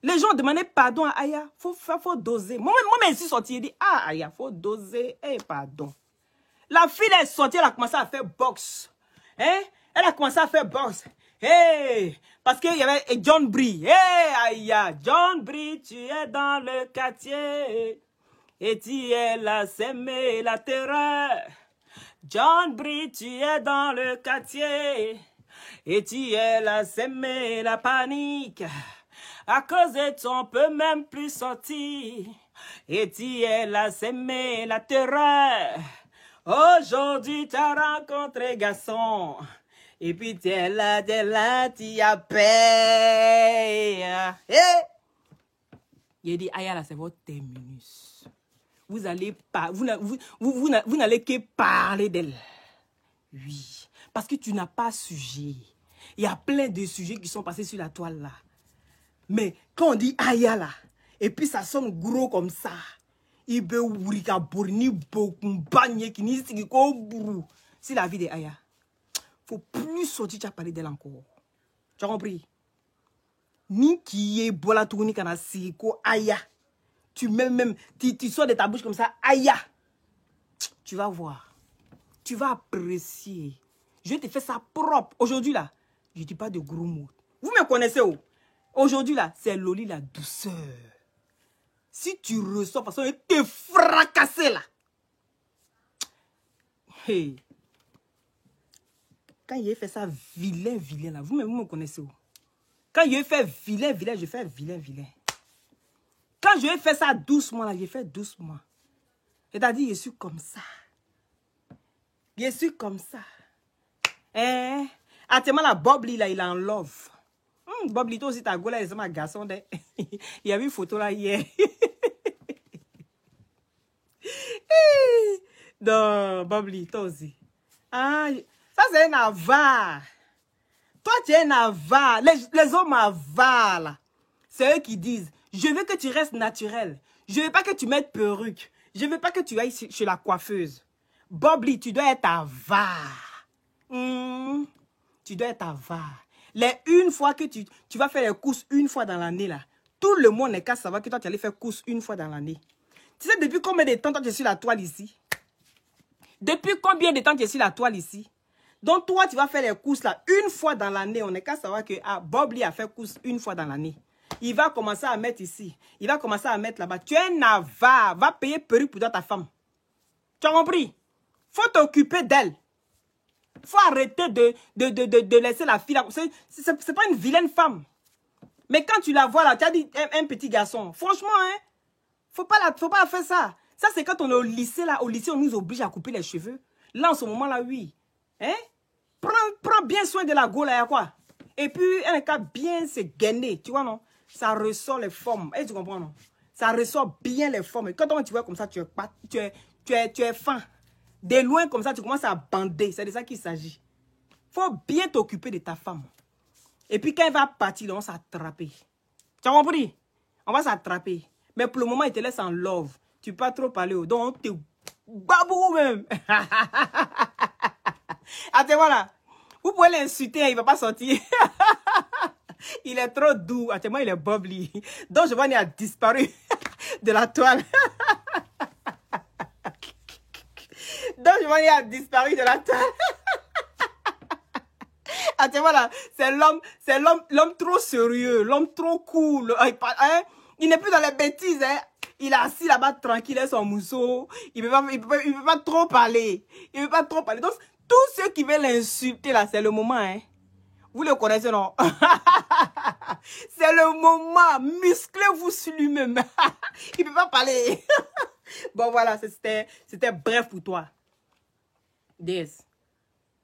Les gens demandaient pardon à Aya. Faut doser. Moi-même, je suis sortie et dit, ah Aya, faut doser. Eh, pardon. La fille est sortie, elle a commencé à faire boxe. Hein? Elle a commencé à faire boxe. Hey! Parce qu'il y avait John Brie. Hey, Aya, John Brie, tu es dans le quartier. Et tu es là, s'aimer la terreur. John Brie, tu es dans le quartier. Et tu es là, s'aimer la panique. À cause de ton, on peut même plus sortir. Et tu es là, s'aimer la terreur. Aujourd'hui, tu as rencontré garçon. Et puis tu es là, tu as paix. Il dit, Aya, là, c'est votre terminus. Vous allez pas, vous n'allez que parler d'elle. Oui, parce que tu n'as pas sujet. Il y a plein de sujets qui sont passés sur la toile là. Mais quand on dit Aya là, et puis ça sonne gros comme ça, c'est la vie de Aya. Faut plus sortir, tu as parlé d'elle encore. Tu as compris? Ni qui est bola tourni kana siko Aya. Tu sors de ta bouche comme ça, Aya. Tu vas voir. Tu vas apprécier. Je te fais ça propre. Aujourd'hui là, je ne dis pas de gros mots. Vous me connaissez où? Aujourd'hui là, c'est Loli la douceur. Si tu ressors, parce qu'on te fracassé là. Hey. Quand il a fait ça vilain là, vous me connaissez où? Quand il a fait vilain, je fais vilain. Quand je vais faire ça doucement, là, je fais doucement. C'est-à-dire, je suis comme ça. Je suis comme ça. Eh, actuellement, la Bobli, là, il est en love. Bobli, toi aussi, ta gueule, là, c'est ma garçon. Il y a eu une photo là hier. Non, Bobli, toi aussi. Ah, ça, c'est un avare. Toi, tu es un avare. Les hommes avares, là. C'est eux qui disent, je veux que tu restes naturel. Je veux pas que tu mettes perruque. Je veux pas que tu ailles chez la coiffeuse. Bobli, tu dois être avare. Tu dois être avare. Une fois que tu vas faire les courses une fois dans l'année, là, tout le monde n'est qu'à savoir que toi, tu allais faire courses une fois dans l'année. Tu sais, depuis combien de temps toi, tu es sur la toile ici? Depuis combien de temps tu es sur la toile ici? Donc, toi, tu vas faire les courses là une fois dans l'année. On n'est qu'à savoir que Bobli a fait courses une fois dans l'année. Il va commencer à mettre ici. Il va commencer à mettre là-bas. Tu es un avare. Va payer perruque pour ta femme. Tu as compris? Faut t'occuper d'elle. Faut arrêter de laisser la fille là. C'est pas une vilaine femme. Mais quand tu la vois là, tu as dit un petit garçon. Franchement, hein, faut pas la faire ça. Ça, c'est quand on est au lycée là. Au lycée, on nous oblige à couper les cheveux. Là, en ce moment-là, oui. Hein? Prends bien soin de la go là, quoi. Et puis, un cas bien se gainer, tu vois, non? Ça ressort les formes. Et tu comprends, non? Ça ressort bien les formes. Et quand tu vois comme ça, tu es fin. De loin comme ça, tu commences à bander. C'est de ça qu'il s'agit. Faut bien t'occuper de ta femme. Et puis quand elle va partir, on va s'attraper. Tu as compris? On va s'attraper. Mais pour le moment, il te laisse en love. Tu peux pas trop parler. Donc, on te babou même. Attends, voilà. Vous pouvez l'insulter, il ne va pas sortir. Il est trop doux. Attends, moi, il est bubbly. Donc, je vois qu'il a disparu de la toile. Donc, je vois qu'il a disparu de la toile. Attends, voilà. C'est l'homme trop sérieux, l'homme trop cool. Hein? Il n'est plus dans les bêtises, hein. Il est assis là-bas tranquille, avec son mousseau. Il ne peut pas trop parler. Il ne peut pas trop parler. Donc, tous ceux qui veulent l'insulter, là, c'est le moment, hein. Vous le connaissez, non? C'est le moment. Musclez-vous sur lui-même. Il ne peut pas parler. Bon, voilà, c'était bref pour toi. DS,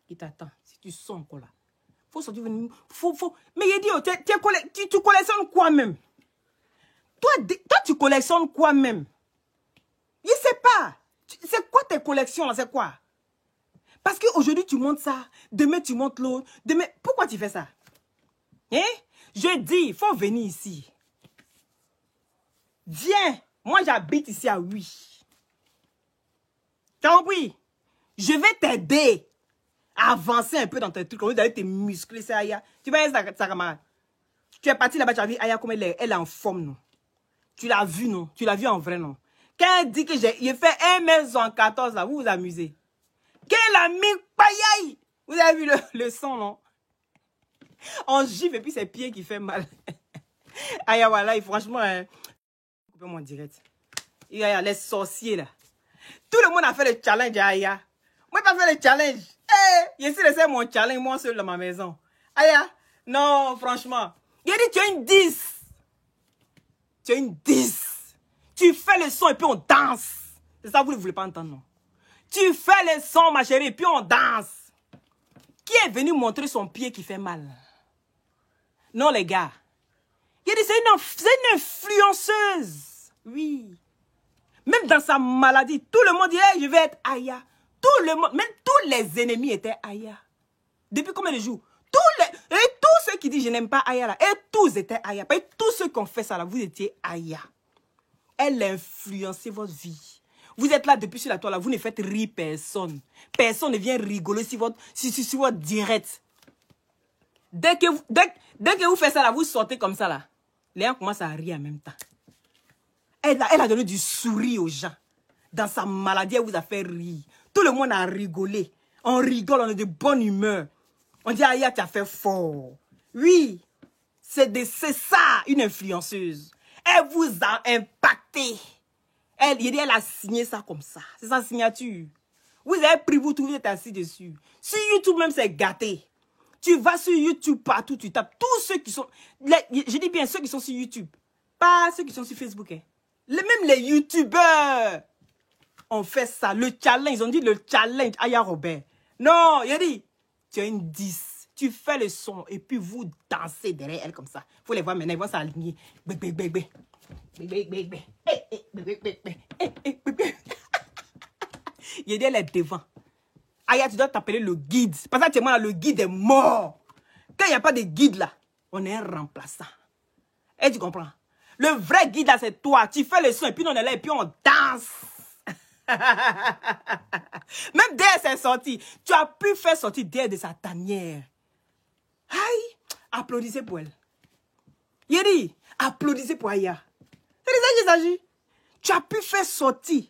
qui t'attend. Si tu sens encore là. Faut sortir venir. Mais il dit, tu collectionnes quoi même? Toi, tu collectionnes quoi même? Je ne sais pas. C'est quoi tes collections là? C'est quoi? Parce qu'aujourd'hui, tu montes ça. Demain, tu montes l'autre. Demain, pourquoi tu fais ça? Hein? Je dis, il faut venir ici. Viens. Moi, j'habite ici à 8. Tu as compris? Je vais t'aider à avancer un peu dans tes trucs. Au lieu d'aller te muscler, c'est Aya. Tu vas être sa camarade. Tu es parti là-bas, tu as vu Aya comme elle est en forme, non? Tu l'as vu, non? Tu l'as vu en vrai, non? Quand elle dit que j'ai fait 1m14, là, vous vous amusez. Qu'elle a mis payaille. Vous avez vu le son, non? On gifle et puis c'est pieds qui fait mal. Aya, voilà, franchement, coupez mon direct. Il y a les sorciers, là. Tout le monde a fait le challenge à Aya. Moi, j'ai pas fait le challenge. Je suis laissé mon challenge, moi seul dans ma maison. Aya, non, franchement. Il a dit, tu as une 10. Tu as une 10. Tu fais le son et puis on danse. C'est ça, vous ne voulez pas entendre, non? Tu fais le son, ma chérie, et puis on danse. Qui est venu montrer son pied qui fait mal? Non, les gars. Il a dit, c'est une influenceuse. Oui. Même dans sa maladie, tout le monde dit, hey, je vais être Aya. Tout le monde, même tous les ennemis étaient Aya. Depuis combien de jours? Tous ceux qui disent, je n'aime pas Aya, là, et tous étaient Aya. Et tous ceux qui ont fait ça, là, vous étiez Aya. Elle a influencé votre vie. Vous êtes là depuis sur la toile, là, vous ne faites rire personne. Personne ne vient rigoler sur votre direct. Dès que vous faites ça, là, vous sortez comme ça, là. Les gens commencent à rire en même temps. Elle a donné du sourire aux gens. Dans sa maladie, elle vous a fait rire. Tout le monde a rigolé. On rigole, on est de bonne humeur. On dit, Aya, tu as fait fort. Oui, c'est ça, une influenceuse. Elle vous a impacté. Elle a signé ça comme ça. C'est sa signature. Vous avez pris, vous êtes assis dessus. Sur YouTube même, c'est gâté. Tu vas sur YouTube partout, tu tapes tous ceux qui sont... Je dis bien ceux qui sont sur YouTube. Pas ceux qui sont sur Facebook. Hein. Même les YouTubeurs ont fait ça. Le challenge, ils ont dit le challenge. Aya Robert. Non, il a dit, tu as une 10. Tu fais le son et puis vous dansez derrière elle comme ça. Il faut les voir maintenant, ils vont s'aligner. Il a dit, elle est devant. Aya, tu dois t'appeler le guide. Parce que actuellement, le guide est mort. Quand il n'y a pas de guide là, on est un remplaçant. Et tu comprends? Le vrai guide là, c'est toi. Tu fais le son et puis on est là et puis on danse. Même dès qu'elle s'est sortie, tu as pu faire sortir dès de sa tanière. Aïe, applaudissez pour elle. Il a dit, applaudissez pour Aya. C'est de ça qu'il s'agit. Tu as pu faire sortir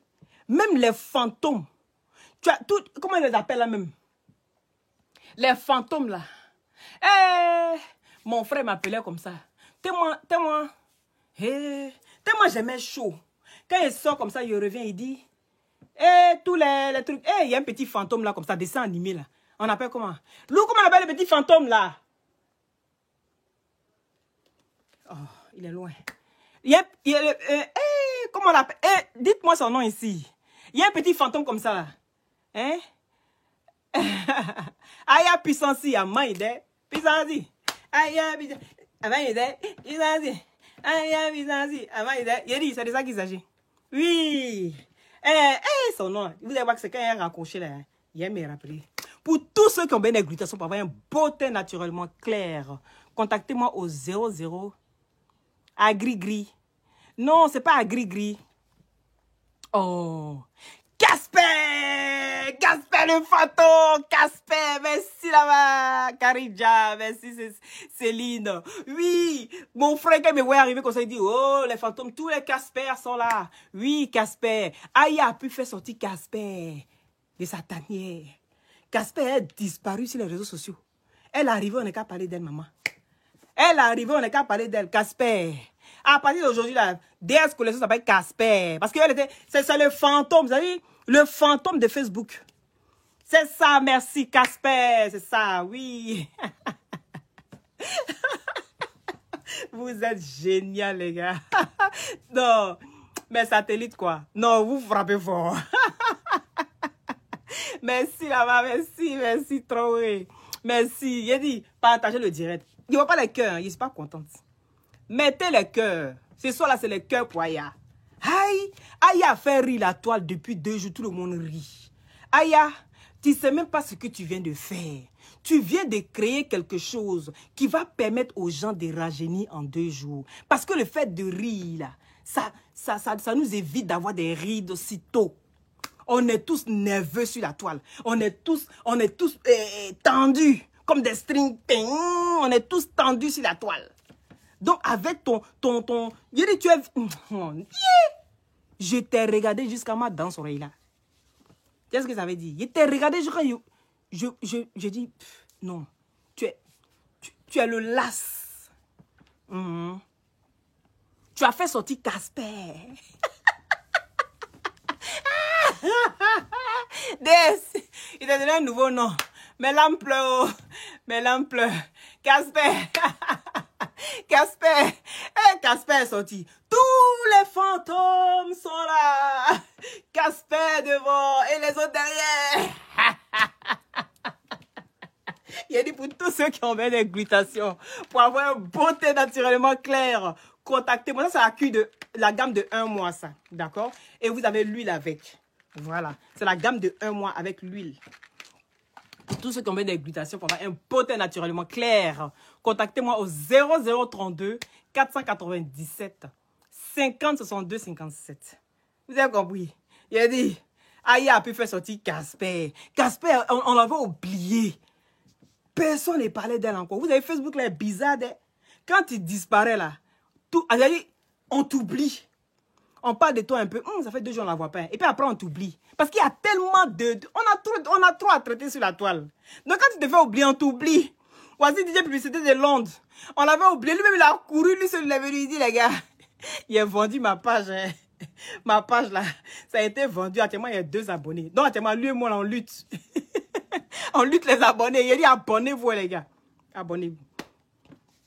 même les fantômes. Tu as tout, comment ils les appellent là même? Les fantômes là. Mon frère m'appelait comme ça. Tellement j'aimais chaud. Quand il sort comme ça, il revient, il dit, Et tous les trucs. Et il y a un petit fantôme là, comme ça, dessin animé là. On appelle comment? Lou, comment on appelle le petit fantôme là? Oh, il est loin. Comment on l'appelle? Dites-moi son nom ici. Il y a un petit fantôme comme ça là. Hein? Aya puissance, à maïdé. Puissance. Aya puissance. À maïdé. Puissance. Aya puissance. À maïdé. Il dit, c'est de ça qu'il s'agit. Oui. Son nom. Vous allez voir que c'est quand il y a un raccroché là. Il a me rappelé. Pour tous ceux qui ont bien des glutations pour avoir un beau teint naturellement clair, contactez-moi au 00 Agri-gris. Non, c'est pas agri-gris. Oh. Casper! Casper le fantôme! Casper! Merci là-bas! Karidja! Merci Céline! Oui! Mon frère, quand il me voit arriver comme ça, il dit, oh, les fantômes, tous les Casper sont là! Oui, Casper! Aya a pu faire sortir Casper de sa tanière. Casper est disparu sur les réseaux sociaux. Elle est arrivée, on n'est qu'à parler d'elle, maman. Elle est arrivée, on n'est qu'à parler d'elle, Casper. À partir d'aujourd'hui, la déesse collection s'appelle Casper. Parce que c'est le fantôme, vous savez, le fantôme de Facebook. C'est ça, merci, Casper. C'est ça, oui. Vous êtes génial, les gars. Non, mais satellite, quoi. Non, vous frappez fort. Merci, là-bas, merci, trop. Merci. Il a dit, partagez le direct. Il ne voit pas les cœurs, hein, il ne suis pas contente. Mettez les cœurs. Ce soir-là, c'est les cœurs pour Aya. Aïe, Aya a fait rire la toile depuis 2 jours. Tout le monde rit. Aya, tu ne sais même pas ce que tu viens de faire. Tu viens de créer quelque chose qui va permettre aux gens de rajeunir en 2 jours. Parce que le fait de rire, là, ça nous évite d'avoir des rides aussitôt. On est tous nerveux sur la toile. On est tous tendus. Comme des strings. On est tous tendus sur la toile. Donc, avec ton... Je dis, tu es... Je t'ai regardé jusqu'à ma danse oreille là. Qu'est-ce que ça veut dire? Je t'ai regardé jusqu'à... Je dis, non. Tu es le las. Tu as fait sortir Casper. Il t'a donné un nouveau nom. Mais l'âme pleure. Casper. Casper. Casper est sorti. Tous les fantômes sont là. Casper devant et les autres derrière. Il a dit pour tous ceux qui ont bien des glutations, pour avoir une beauté naturellement claire, contactez-moi. Ça, c'est la gamme de 1 mois, ça. D'accord? Et vous avez l'huile avec. Voilà. C'est la gamme de 1 mois avec l'huile. Pour tous ceux qui ont des glutations pour avoir un beauté naturellement clair, contactez-moi au 0032 497 50 62 57. Vous avez compris? Il a dit, Aya a pu faire sortir Casper. Casper, on l'avait oublié. Personne ne parlait d'elle encore. Vous avez Facebook, là, bizarre. Quand il disparaît, là, on t'oublie. On parle de toi un peu. Ça fait 2 jours, on ne la voit pas. Et puis après, on t'oublie. Parce qu'il y a tellement de... On a trop à traiter sur la toile. Donc, quand tu te fais oublier, on t'oublie. Voici DJ Publicité de Londres. On l'avait oublié. Lui-même, il a couru. Lui, il avait dit, il dit, les gars, il a vendu ma page. Hein. Ma page, là, ça a été vendu. Actuellement, il y a 2 abonnés. Donc, actuellement, lui et moi, là, on lutte. On lutte les abonnés. Il a dit, abonnez-vous, les gars. Abonnez-vous.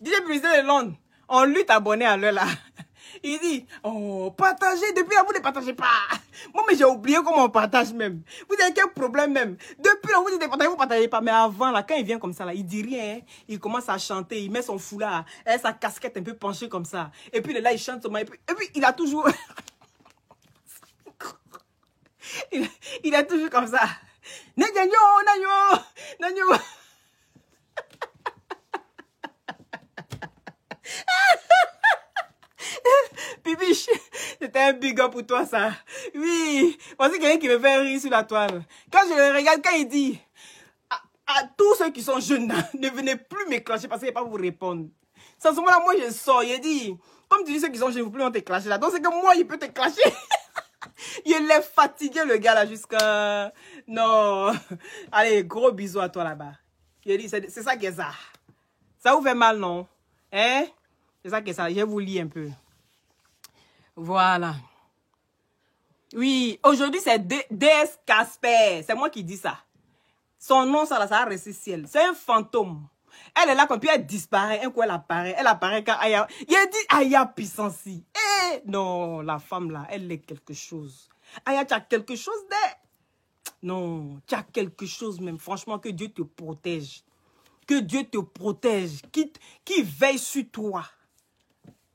DJ Publicité de Londres. On lutte abonnés à l'heure, là. Il dit, oh, partagez. Depuis là, vous ne partagez pas. Moi, mais j'ai oublié comment on partage même. Vous avez quel problème même? Depuis là, vous dites partagez, vous ne partagez pas. Mais avant, là, quand il vient comme ça, là, il dit rien. Hein. Il commence à chanter. Il met son foulard, sa casquette un peu penchée comme ça. Et puis là, il chante. Et puis il a toujours... il est toujours comme ça. Nanyo. Pibiche, c'était un big up pour toi, ça. Oui, voici quelqu'un qui me fait rire sur la toile. Quand je le regarde, quand il dit à tous ceux qui sont jeunes, ne venez plus me clasher parce qu'il n'y a pas vous répondre. C'est à ce moment-là, moi, je sors. Il dit, comme tu dis ceux qui sont jeunes, ne vont plus on te clasher là. Donc, c'est que moi, il peut te clasher. Il l'est fatigué, le gars, là, jusqu'à... Non. Allez, gros bisous à toi, là-bas. Il dit, c'est ça qui est ça. Ça vous fait mal, non? Hein? C'est ça qui est ça. Je vous lis un peu. Voilà. Oui, aujourd'hui, c'est DS Casper. C'est moi qui dis ça. Son nom, ça va rester ciel. C'est un fantôme. Elle est là, quand puis elle disparaît. Un coup, elle apparaît. Elle apparaît quand Aya... Il a dit Aya Puissancy. Eh, non, la femme là, elle est quelque chose. Aya, tu as quelque chose de... Non, tu as quelque chose même. Franchement, que Dieu te protège. Que Dieu te protège. Qui veille sur toi.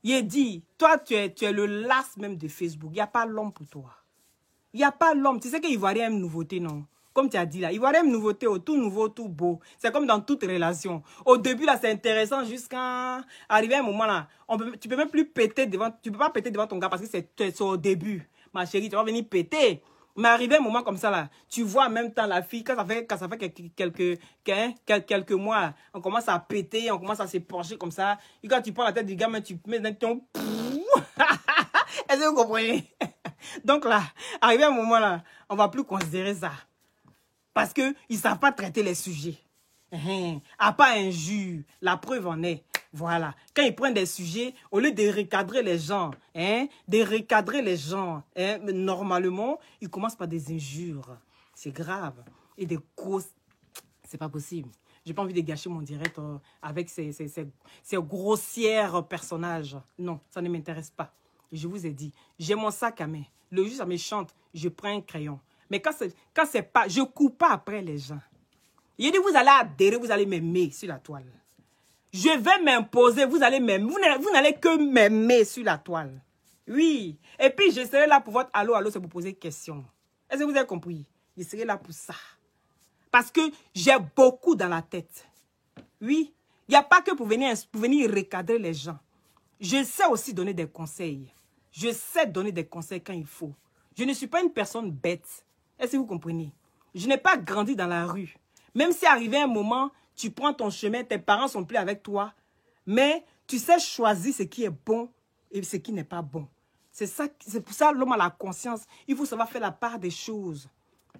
Il dit, toi, tu es le las même de Facebook. Il n'y a pas l'homme pour toi. Il n'y a pas l'homme. Tu sais qu'Ivoirien aime nouveauté, non? Comme tu as dit là, Ivoirien aime nouveauté, tout nouveau, tout beau. C'est comme dans toute relation. Au début, là, c'est intéressant jusqu'à arriver à un moment là. Tu peux même plus péter devant, tu peux pas péter devant ton gars parce que c'est au début. Ma chérie, tu vas venir péter. Mais arrivé un moment comme ça là, tu vois en même temps la fille, quand ça fait quelques mois, on commence à péter, on commence à se pencher comme ça. Et quand tu prends la tête du gars, tu mets dans ton... Est-ce que vous comprenez? Donc là, arrivé à un moment là, on va plus considérer ça. Parce qu'ils ne savent pas traiter les sujets. À pas injure, la preuve en est. Voilà. Quand ils prennent des sujets, au lieu de recadrer les gens, normalement, ils commencent par des injures. C'est grave. Et des causes. C'est pas possible. J'ai pas envie de gâcher mon direct avec ces grossières personnages. Non, ça ne m'intéresse pas. Je vous ai dit, j'ai mon sac à main. Le jour ça me chante, je prends un crayon. Mais quand c'est pas, je ne cours pas après les gens. Il dit, vous allez adhérer, vous allez m'aimer sur la toile. Je vais m'imposer, vous allez m'aimer. Vous n'allez que m'aimer sur la toile. Oui. Et puis, je serai là pour votre allô, c'est pour poser des questions. Est-ce que vous avez compris? Je serai là pour ça. Parce que j'ai beaucoup dans la tête. Oui. Il n'y a pas que pour venir recadrer les gens. Je sais aussi donner des conseils. Je sais donner des conseils quand il faut. Je ne suis pas une personne bête. Est-ce que vous comprenez? Je n'ai pas grandi dans la rue. Même si arrivé un moment, tu prends ton chemin, tes parents sont plus avec toi, mais tu sais choisir ce qui est bon et ce qui n'est pas bon. C'est pour ça l'homme a la conscience. Il faut savoir faire la part des choses.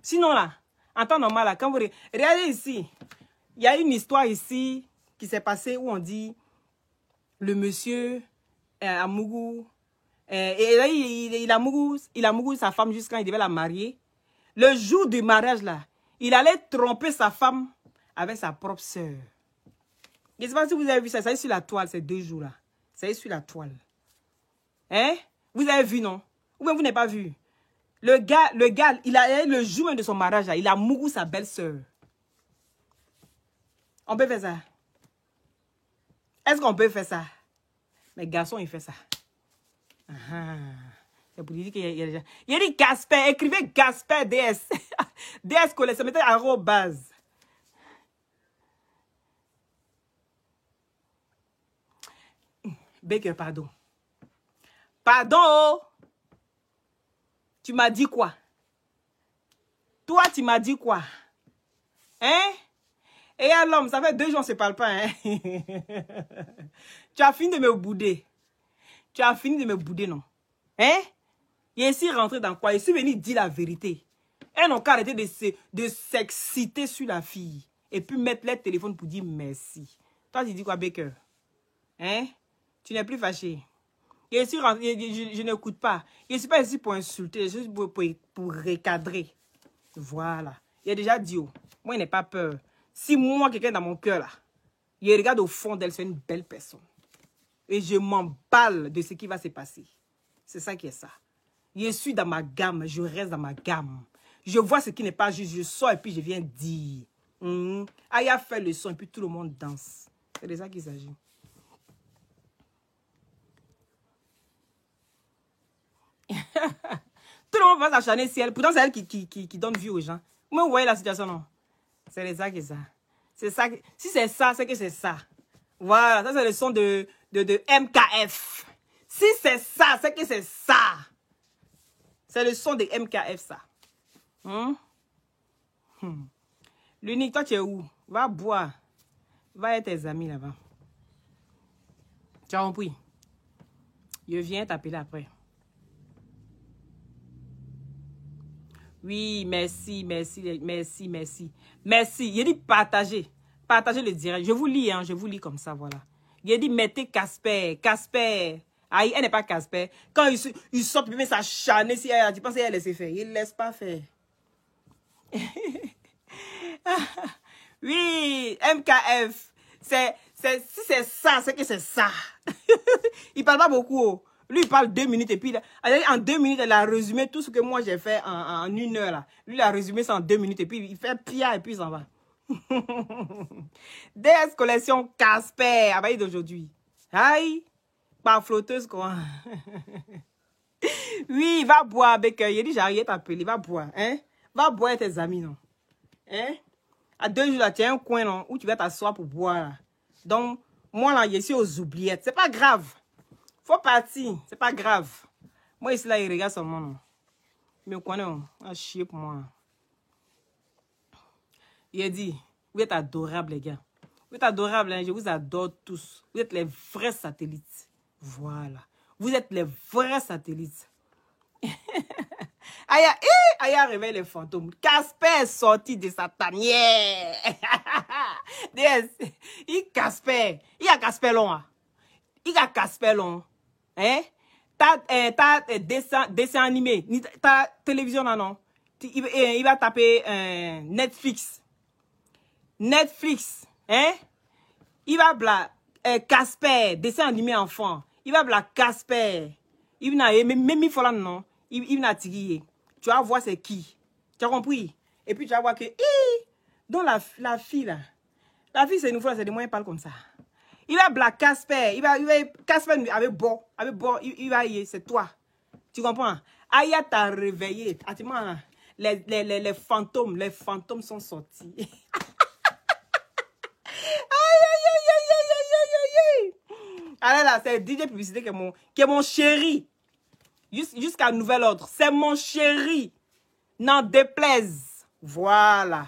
Sinon là, en temps normal, là, quand vous regardez ici, il y a une histoire ici qui s'est passée où on dit le monsieur à Mougou, et là, il a Mougou sa femme jusqu'à il devait la marier. Le jour du mariage, là, il allait tromper sa femme avec sa propre sœur. Je ne sais pas si vous avez vu ça. Ça est sur la toile, ces 2 jours-là. Ça est sur la toile. Hein? Vous avez vu, non? Ou bien vous n'avez pas vu? Le gars, il a le jour même de son mariage, là, il a mouru sa belle-sœur. On peut faire ça? Est-ce qu'on peut faire ça? Mais garçon, il fait ça. C'est pour dire qu'il y a déjà... Il a dit Casper, écrivez Casper DS. DS collé, ça mettait arrobase. Baker, pardon. Pardon. Tu m'as dit quoi? Toi, tu m'as dit quoi? Hein? Et à l'homme, ça fait 2 jours, on ne se parle pas. Hein? Tu as fini de me bouder. Tu as fini de me bouder, non? Hein? Il est ici rentré dans quoi? Il est venu dire la vérité. Elles n'ont qu'à arrêter de s'exciter sur la fille. Et puis mettre les téléphones pour dire merci. Toi, tu dis quoi, Baker? Hein? Tu n'es plus fâché. Il est ici rentré, je n'écoute pas. Il ne suis pas ici pour insulter, je suis pour recadrer. Voilà. Il a déjà dit, oh, moi, il n'ai pas peur. Si moi, quelqu'un dans mon cœur, là, il regarde au fond d'elle, c'est une belle personne. Et je m'emballe de ce qui va se passer. C'est ça qui est ça. Je suis dans ma gamme, je reste dans ma gamme. Je vois ce qui n'est pas juste, je sors et puis je viens dire. Aya fait le son et puis tout le monde danse. C'est de ça qu'il s'agit. Tout le monde va s'acharner sur elle. Pourtant, c'est elle qui donne vie aux gens. Vous voyez la situation, non? C'est de ça qui est ça. C'est ça. Si c'est ça, c'est que c'est ça. Voilà, ça c'est le son de MKF. Si c'est ça, c'est que c'est ça. C'est le son de MKF, ça. L'unique, toi, tu es où? Va boire. Va avec tes amis là-bas. Tu as compris? Je viens t'appeler après. Oui, merci, merci, merci, merci. Merci. Il a dit partagez. Partagez le direct. Je vous lis, hein. Je vous lis comme ça, voilà. Il a dit mettez Casper. Casper. Aïe, elle n'est pas Casper. Quand il sort, il met sa chanée, si elle, tu penses qu'elle laisse faire. Il ne laisse pas faire. Oui, MKF. Si c'est ça, c'est que c'est ça. Il parle pas beaucoup. Oh. Lui, il parle 2 minutes et puis en 2 minutes, il a résumé tout ce que moi j'ai fait en 1 heure. Là. Lui, il a résumé ça en 2 minutes et puis il fait pire et puis il s'en va. DS collection Casper à partir d'aujourd'hui. Aïe, pas flotteuse quoi. Oui, va boire avec il dit j'arrive t'appeler, va boire, hein? Va boire avec tes amis non. Hein? À 2 jours là, tu as un coin non, où tu vas t'asseoir pour boire là. Donc moi là, je suis aux oubliettes, c'est pas grave. Faut partir, c'est pas grave. Moi ici là, il regarde seulement non. Mais connaît on a chier pour moi. Il a dit, vous êtes adorables les gars. Vous êtes adorables, hein? Je vous adore tous. Vous êtes les vrais satellites. Voilà. Vous êtes les vrais satellites. Aya, Aya réveille les fantômes. Casper est sorti de sa tanière. Il Casper. Il y a Casper long. Il y a Casper long. Hein? T'as dessin animé. T'as télévision là non? Il va taper Netflix. Netflix. Hein? Il va bla Casper. Dessin animé enfant. Il va bla Casper. Il va même il faut là non. Il va tirer. Tu vas voir c'est qui. Tu as compris? Et puis tu vas voir que donc la fille là. La fille c'est une fois c'est de moi elle parle comme ça. Il va blaguer Casper. Il va Casper avec bon, il va y c'est toi. Tu comprends? Aya t'a réveillé. Attends, les fantômes sont sortis. Alors là, c'est DJ Publicité qui est mon chéri. Jusqu'à nouvel ordre. C'est mon chéri. N'en déplaise. Voilà.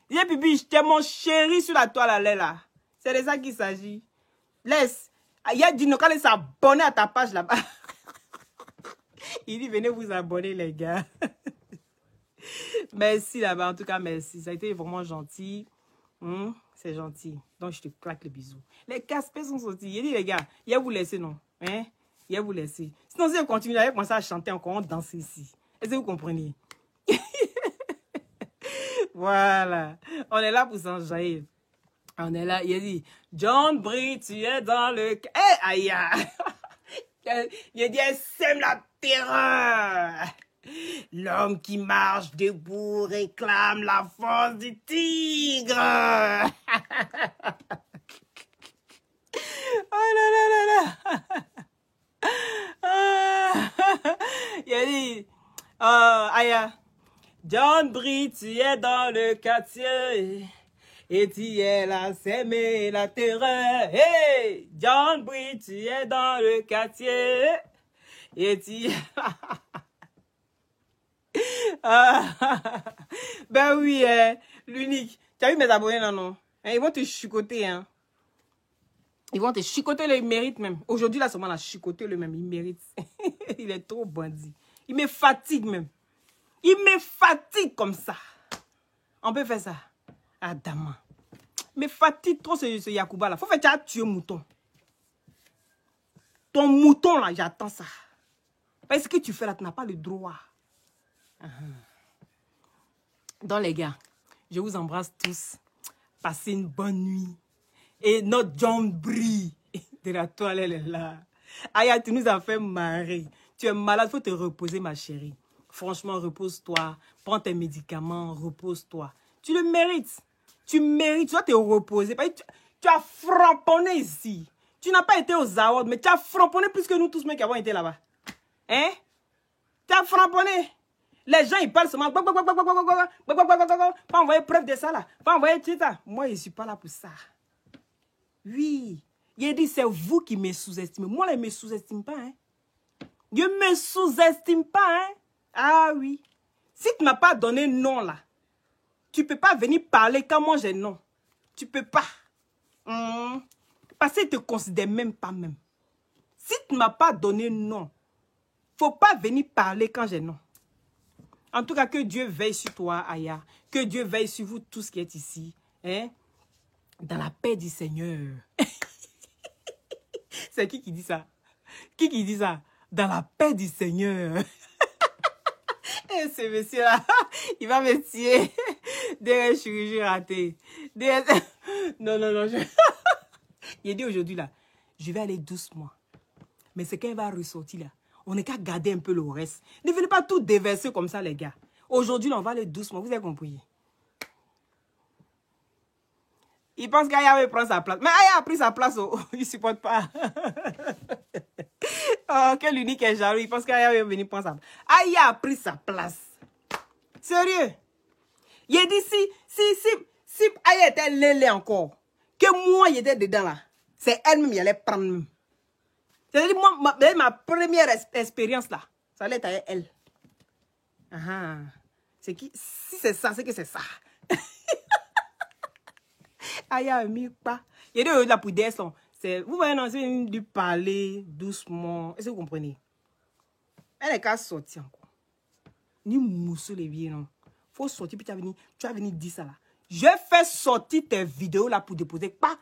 DJ Publicité, t'es mon chéri sur la toile là. C'est de ça qu'il s'agit. Laisse. Il y a Dino, quand il s'est abonné à ta page là-bas. Il dit, venez vous abonner les gars. Merci là-bas, en tout cas, merci. Ça a été vraiment gentil. C'est gentil. Donc, je te claque le bisou. Les Casper sont sortis. Il dit, les gars, il y a vous laisser, non? Hein? Il y a vous laisser. Sinon, si on continue, j'avais commencé à chanter encore, on danse ici. Est-ce que vous comprenez? Voilà. On est là pour s'enjailler. On est là. Il a dit, John Brie, tu es dans le... Eh, aïe! Il a dit, elle sème la terreur. L'homme qui marche debout réclame la force du tigre. Oh là là là là. Il a dit, Aya, John Brie, tu es dans le quartier et tu es là s'aimer la terreur. Hey, John Brie, tu es dans le quartier et tu... Ben oui, l'unique. Tu as vu mes abonnés là, non? Ils vont te chicoter, hein. Ils vont te chicoter, là, ils méritent même. Aujourd'hui, là, seulement, la chicoter le même, il mérite. Il est trop bandit. Il me fatigue même. Il me fatigue comme ça. On peut faire ça. Adama. Il me fatigue trop ce Yacouba là. Faut faire, tu as tué mouton. Ton mouton là, j'attends ça. Parce que tu fais là, tu n'as pas le droit. Donc les gars, je vous embrasse tous. Passez une bonne nuit. Et notre John Brie de la toile, elle est là. Aya, tu nous as fait marrer. Tu es malade, il faut te reposer ma chérie. Franchement, repose-toi. Prends tes médicaments, repose-toi. Tu le mérites. Tu mérites, tu dois te reposer. Tu as framponné ici. Tu n'as pas été aux awards, mais tu as framponné plus que nous tous mecs qui avons été là-bas. Hein? Tu as framponné. Les gens, ils parlent seulement. Pas envoyer preuve de ça là. Pas envoyer tout ça. Moi, je ne suis pas là pour ça. Oui. Il dit, c'est vous qui me sous-estimez. Moi, je ne me sous-estime pas. Hein. Je ne me sous-estime pas. Hein. Ah oui. Si tu ne m'as pas donné non là, tu ne peux pas venir parler quand moi j'ai non. Tu ne peux pas. Parce que tu ne te considères même pas même. Si tu ne m'as pas donné non, il ne faut pas venir parler quand j'ai non. En tout cas, que Dieu veille sur toi, Aya. Que Dieu veille sur vous tous qui êtes ici. Hein? Dans la paix du Seigneur. C'est qui dit ça? Qui dit ça? Dans la paix du Seigneur. Et ce monsieur-là, il va me tuer. Derrière chirurgie ratée. Non. Il dit aujourd'hui, là, je vais aller doucement. Mais c'est quand il va ressortir, là, on n'est qu'à garder un peu le reste. Ne venez pas tout déverser comme ça, les gars. Aujourd'hui, on va aller doucement. Vous avez compris? Il pense qu'Aya va prendre sa place. Mais Aya a pris sa place. Oh, il ne supporte pas. Oh, quel unique est jaloux. Il pense qu'Aya va venir prendre sa place. Aya a pris sa place. Sérieux. Il a dit si Aya était lélé encore, que moi, il était dedans là, c'est elle-même qui allait prendre. C'est-à-dire, moi, ma première expérience là, ça allait être elle. C'est qui? Si c'est ça, c'est que c'est ça. Aya mis pas. Il y a des là pour des sons. Vous voyez, non, c'est du parler doucement. Est-ce que vous comprenez? Elle est qu'à sortir encore. Ni moussou les vieux, non. Faut sortir, puis tu vas venir dire ça là. Je fais sortir tes vidéos là pour déposer. Pas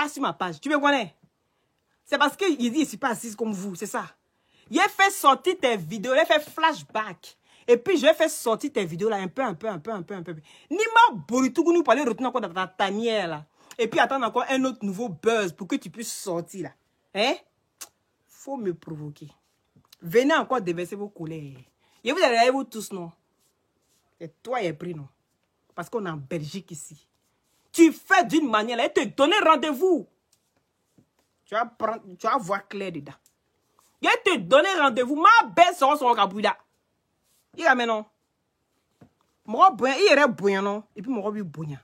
sur ma page. Tu me connais? C'est parce qu'il dit, je ne suis pas assise comme vous, c'est ça. Il a fait sortir tes vidéos, il a fait flashback. Et puis, je vais faire sortir tes vidéos là un peu. Ni ma bonitougou nous parler retourner encore dans ta tanière là. Et puis, attendre encore un autre nouveau buzz pour que tu puisses sortir là. Hein? Faut me provoquer. Venez encore déverser vos colères. Et vous allez vous tous, non? Et toi, il est pris, non? Parce qu'on est en Belgique ici. Tu fais d'une manière là, et te donner rendez-vous. Tu vas voir clair dedans. Il te donner rendez-vous. Ma belle sera sur le cabouilla. Il a maintenant. Il irait bouillant, non? Et puis, mon robe est bouillant.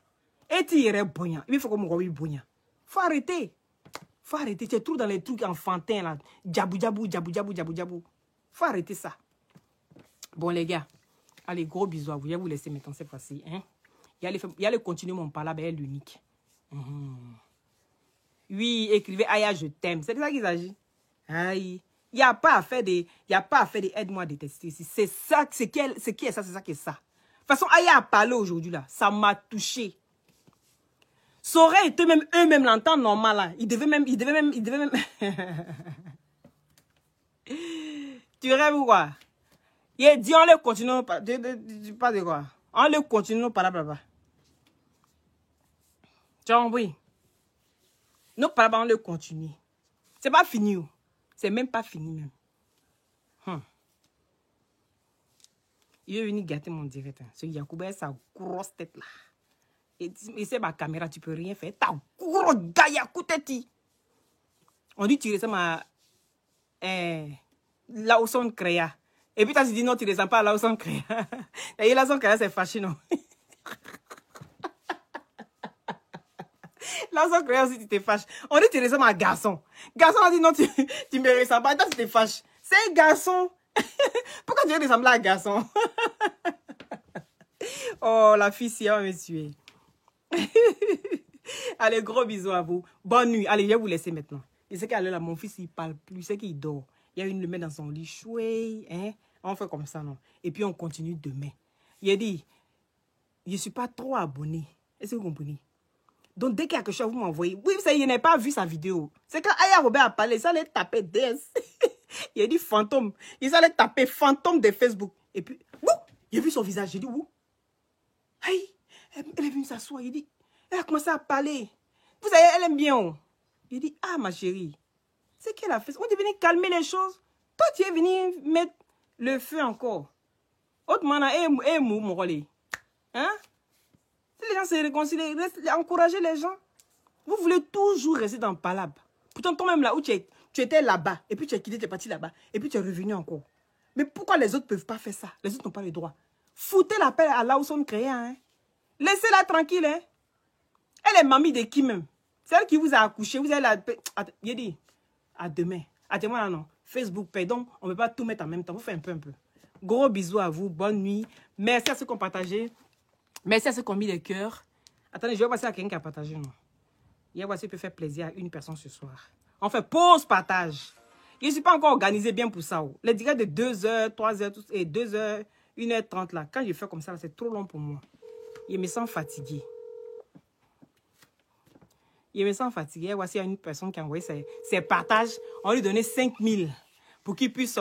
Et tu irais bouillant. Il faut que mon robe est bouillant. Faut arrêter. Tu es trop dans les trucs enfantins, là. Djabou. Faut arrêter ça. Bon, les gars. Allez, gros bisous à vous. Je vais vous laisser maintenant cette fois-ci. Hein? Il allait continuer mon palabre, elle est l'unique. Oui, écrivez Aya, je t'aime. C'est de ça qu'il s'agit. Aïe. Il n'y a pas à faire des aide-moi à détester ici. C'est ça, c'est qui est ça, c'est ça qui est ça. De toute façon, Aya a parlé aujourd'hui là. Ça m'a touché. Ça aurait été même eux-mêmes l'entendre normal là. Ils devaient même. Tu rêves ou quoi? Il a dit on le continue pas de quoi. On le continue par là. Tu as compris? Nous parlons, on le continue. C'est pas fini. C'est même pas fini même. Il est venu gâter mon direct. Ce Yacouba a sa grosse tête là. Et c'est ma caméra, tu peux rien faire. Ta gros gars Yakou tête. On dit tu ressembles à Lawson Créa. Et puis tu as dit non, tu ne ressembles pas à Lawson Créa. Et Lawson Créa c'est fâché non. Lawson Créa aussi tu te fâches. On dit tu ressembles à un garçon. Garçon a dit non, tu me ressembles pas. Toi tu te fâches. C'est un garçon. Pourquoi tu ressembles à un garçon? Oh, la fille si elle va me tuer. Allez, gros bisous à vous. Bonne nuit. Allez, je vais vous laisser maintenant. Je sais qu'à l'heure là, mon fils, il parle plus. Je sais qu'il dort. Il y a une le met dans son lit. Chouette. Hein? On fait comme ça, non? Et puis, on continue demain. Il a dit, je ne suis pas trop abonné. Est-ce que vous comprenez? Donc, dès qu'il y a quelque chose, vous m'envoyez. Oui, vous savez, il n'a pas vu sa vidéo. C'est quand Aya Robert a parlé, ça allait taper DS. Il a dit fantôme. Il allait taper fantôme de Facebook. Et puis, il a vu son visage. J'ai dit, où? Hey, elle est venue s'asseoir. Il dit, elle a commencé à parler. Vous savez, elle aime bien. Oh. Il dit, ah, ma chérie, c'est qu'elle a fait. On est venu calmer les choses. Toi, tu es venu mettre le feu encore. Autrement, mon rôle. Hein? Si les gens se réconcilient, encouragez les gens. Vous voulez toujours rester dans le palabre. Pourtant, toi-même là où tu étais là-bas, et puis tu es quitté, tu es parti là-bas, et puis tu es revenu encore. Mais pourquoi les autres ne peuvent pas faire ça? Les autres n'ont pas le droit. Foutez la paix à Lawson Créa. Hein? Laissez-la tranquille. Hein? Elle est mamie de qui même? C'est elle qui vous a accouché. Vous avez la paix. Il dit, à demain. À demain, non. Facebook paye. Donc, on ne peut pas tout mettre en même temps. Vous faites un peu. Gros bisous à vous. Bonne nuit. Merci à ceux qui ont partagé. Merci à ceux qui ont mis les cœurs. Attendez, je vais passer à quelqu'un qui a partagé. Non. Il va peut faire plaisir à une personne ce soir. On fait pause partage. Je ne suis pas encore organisé bien pour ça. Les directs de 2h, 3h, et 2h, 1h30 là. Quand je fais comme ça, c'est trop long pour moi. Je me sens fatigué. Il me sent fatigué. Voici une personne qui a envoyé ses partages. On lui donnait 5 000 pour qu'il puisse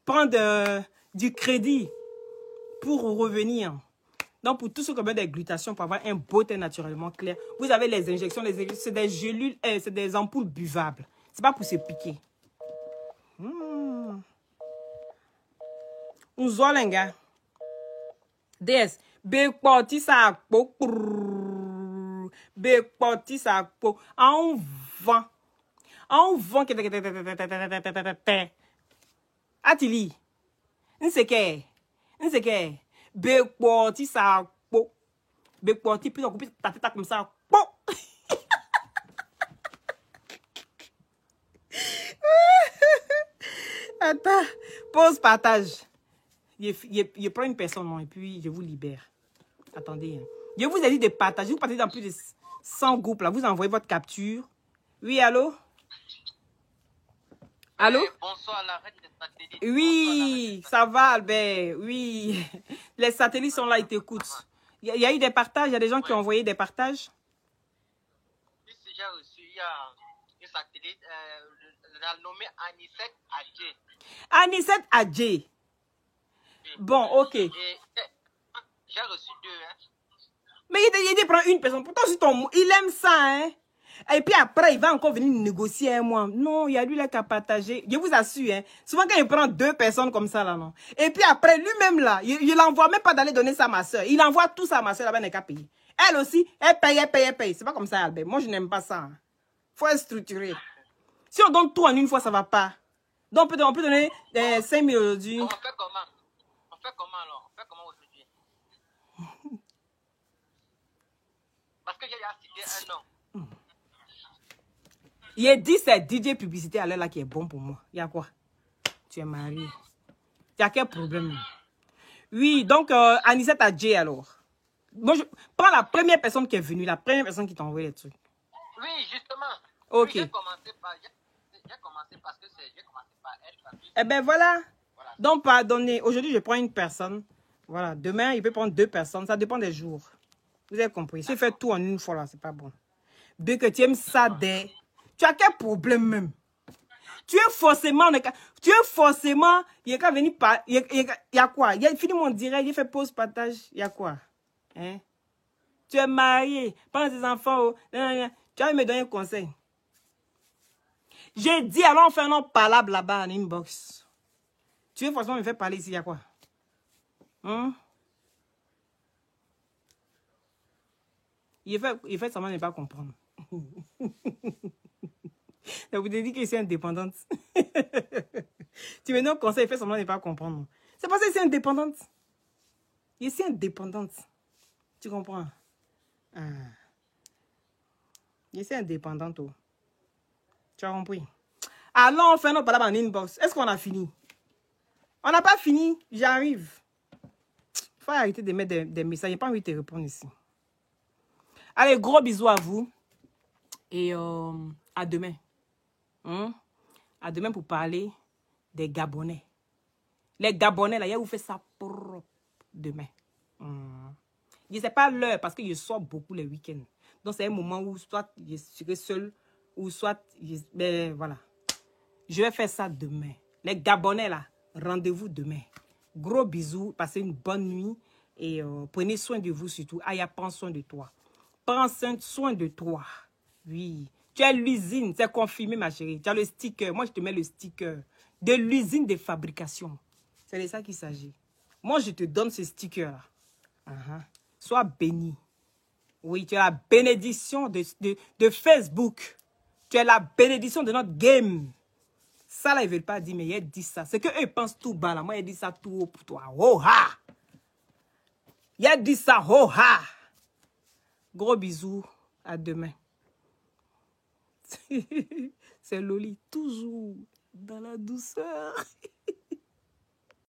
prendre du crédit pour revenir. Donc, pour tous ceux qui ont besoin des glutations, pour avoir un beau teint naturellement clair, vous avez les injections. C'est des gélules, c'est des ampoules buvables. C'est pas pour se piquer. Unzolenga. DS. Bekpoti sa po. Bekpoti sa po. En vent. En vent. Atili. Nseke. Bekpoti sa po. Bekpoti. Puis on coupe ta tête comme ça. Po. Attends. Pause partage. Je prends une personne, non, et puis je vous libère. Attendez. Je vous ai dit de partager. Vous partagez dans plus de 100 groupes. Là. Vous envoyez votre capture. Oui, allô? Allô?
Bonsoir, la reine des satellites.
Oui, ça va, Albert. Oui. Les satellites sont là, ils t'écoutent. Il y a eu des partages. Il y a des gens qui ont envoyé des partages.
Oui, j'ai reçu. Il y a une satellite, la nommée Anisette Adjé.
Anisette Adjé. Bon, ok.
Et j'ai reçu 2.
Mais il prend une personne. Pourtant, il aime ça, hein. Et puis après, il va encore venir négocier un mois. Non, il y a lui là qui a partagé. Je vous assure, hein. Souvent, quand il prend 2 personnes comme ça, là, non. Et puis après, lui-même, là, il n'envoie même pas d'aller donner ça à ma soeur. Il envoie tout ça à ma soeur, là-bas, il n'a qu'à payer. Elle aussi, elle paye. C'est pas comme ça, Albert. Moi, je n'aime pas ça. Hein. Faut être structuré. Si on donne tout en une fois, ça va pas. Donc, on peut donner 5 000 aujourd'hui.
On fait comment? Alors? On fait comment aujourd'hui? Parce que j'ai cité un nom.
Il a dit c'est DJ publicité à l'heure là qui est bon pour moi. Il y a quoi? Tu es marié. Il y a quel problème? Oui, donc Anisette Adjé alors. Moi, je prends la première personne qui est venue, la première personne qui t'a envoyé les trucs.
Oui, justement.
Ok.
Oui, j'ai commencé parce que j'ai commencé par elle.
Eh ben voilà. Donc pardonnez. Aujourd'hui, je prends une personne. Voilà. Demain, il peut prendre 2 personnes. Ça dépend des jours. Vous avez compris. Si tu fais tout en une fois là, c'est pas bon. Dès que tu aimes ça, tu as quel problème même? Tu es forcément, il y a qu'à venir par, il y a quoi? Il y a fini mon direct, il fait pause partage, il y a quoi? Hein? Tu es marié, prends tes enfants, oh, tu vas me donner un conseil. J'ai dit, alors on fait un nom parlable là-bas en inbox. Tu veux forcément me faire parler ici, il y a quoi? Hein? Il fait semblant de ne pas comprendre. Ça vous dit que c'est indépendante. Tu me donnes un conseil, il fait semblant de ne pas comprendre. C'est parce que c'est indépendante. Je suis indépendante. Tu comprends? Ah. Je suis indépendante. Oh. Tu as compris? Alors, on fait notre parole en inbox. Est-ce qu'on a fini? On n'a pas fini. J'arrive. Il faut arrêter de mettre des messages. Je n'ai pas envie de te répondre ici. Allez, gros bisous à vous. Et à demain. À demain pour parler des Gabonais. Les Gabonais, là, il vous fait ça propre demain. Je ne sais pas l'heure parce que je sors beaucoup les week-ends. Donc, c'est un moment où soit je serai seul ou soit... ben, voilà. Je vais faire ça demain. Les Gabonais, là, rendez-vous demain. Gros bisous, passez une bonne nuit et prenez soin de vous surtout. Aya, prends soin de toi. Prends soin de toi. Oui. Tu as l'usine, c'est confirmé, ma chérie. Tu as le sticker. Moi, je te mets le sticker de l'usine de fabrication. C'est de ça qu'il s'agit. Moi, je te donne ce sticker-là. Sois béni. Oui, tu as la bénédiction de Facebook. Tu as la bénédiction de notre game. Ça, là, ils ne veulent pas dire, mais ils disent ça. C'est qu'eux, ils pensent tout bas, là. Moi, ils disent ça tout haut pour toi. Oh, ha! Ils disent ça, oh, ha! Gros bisous. À demain. C'est Loli, toujours dans la douceur.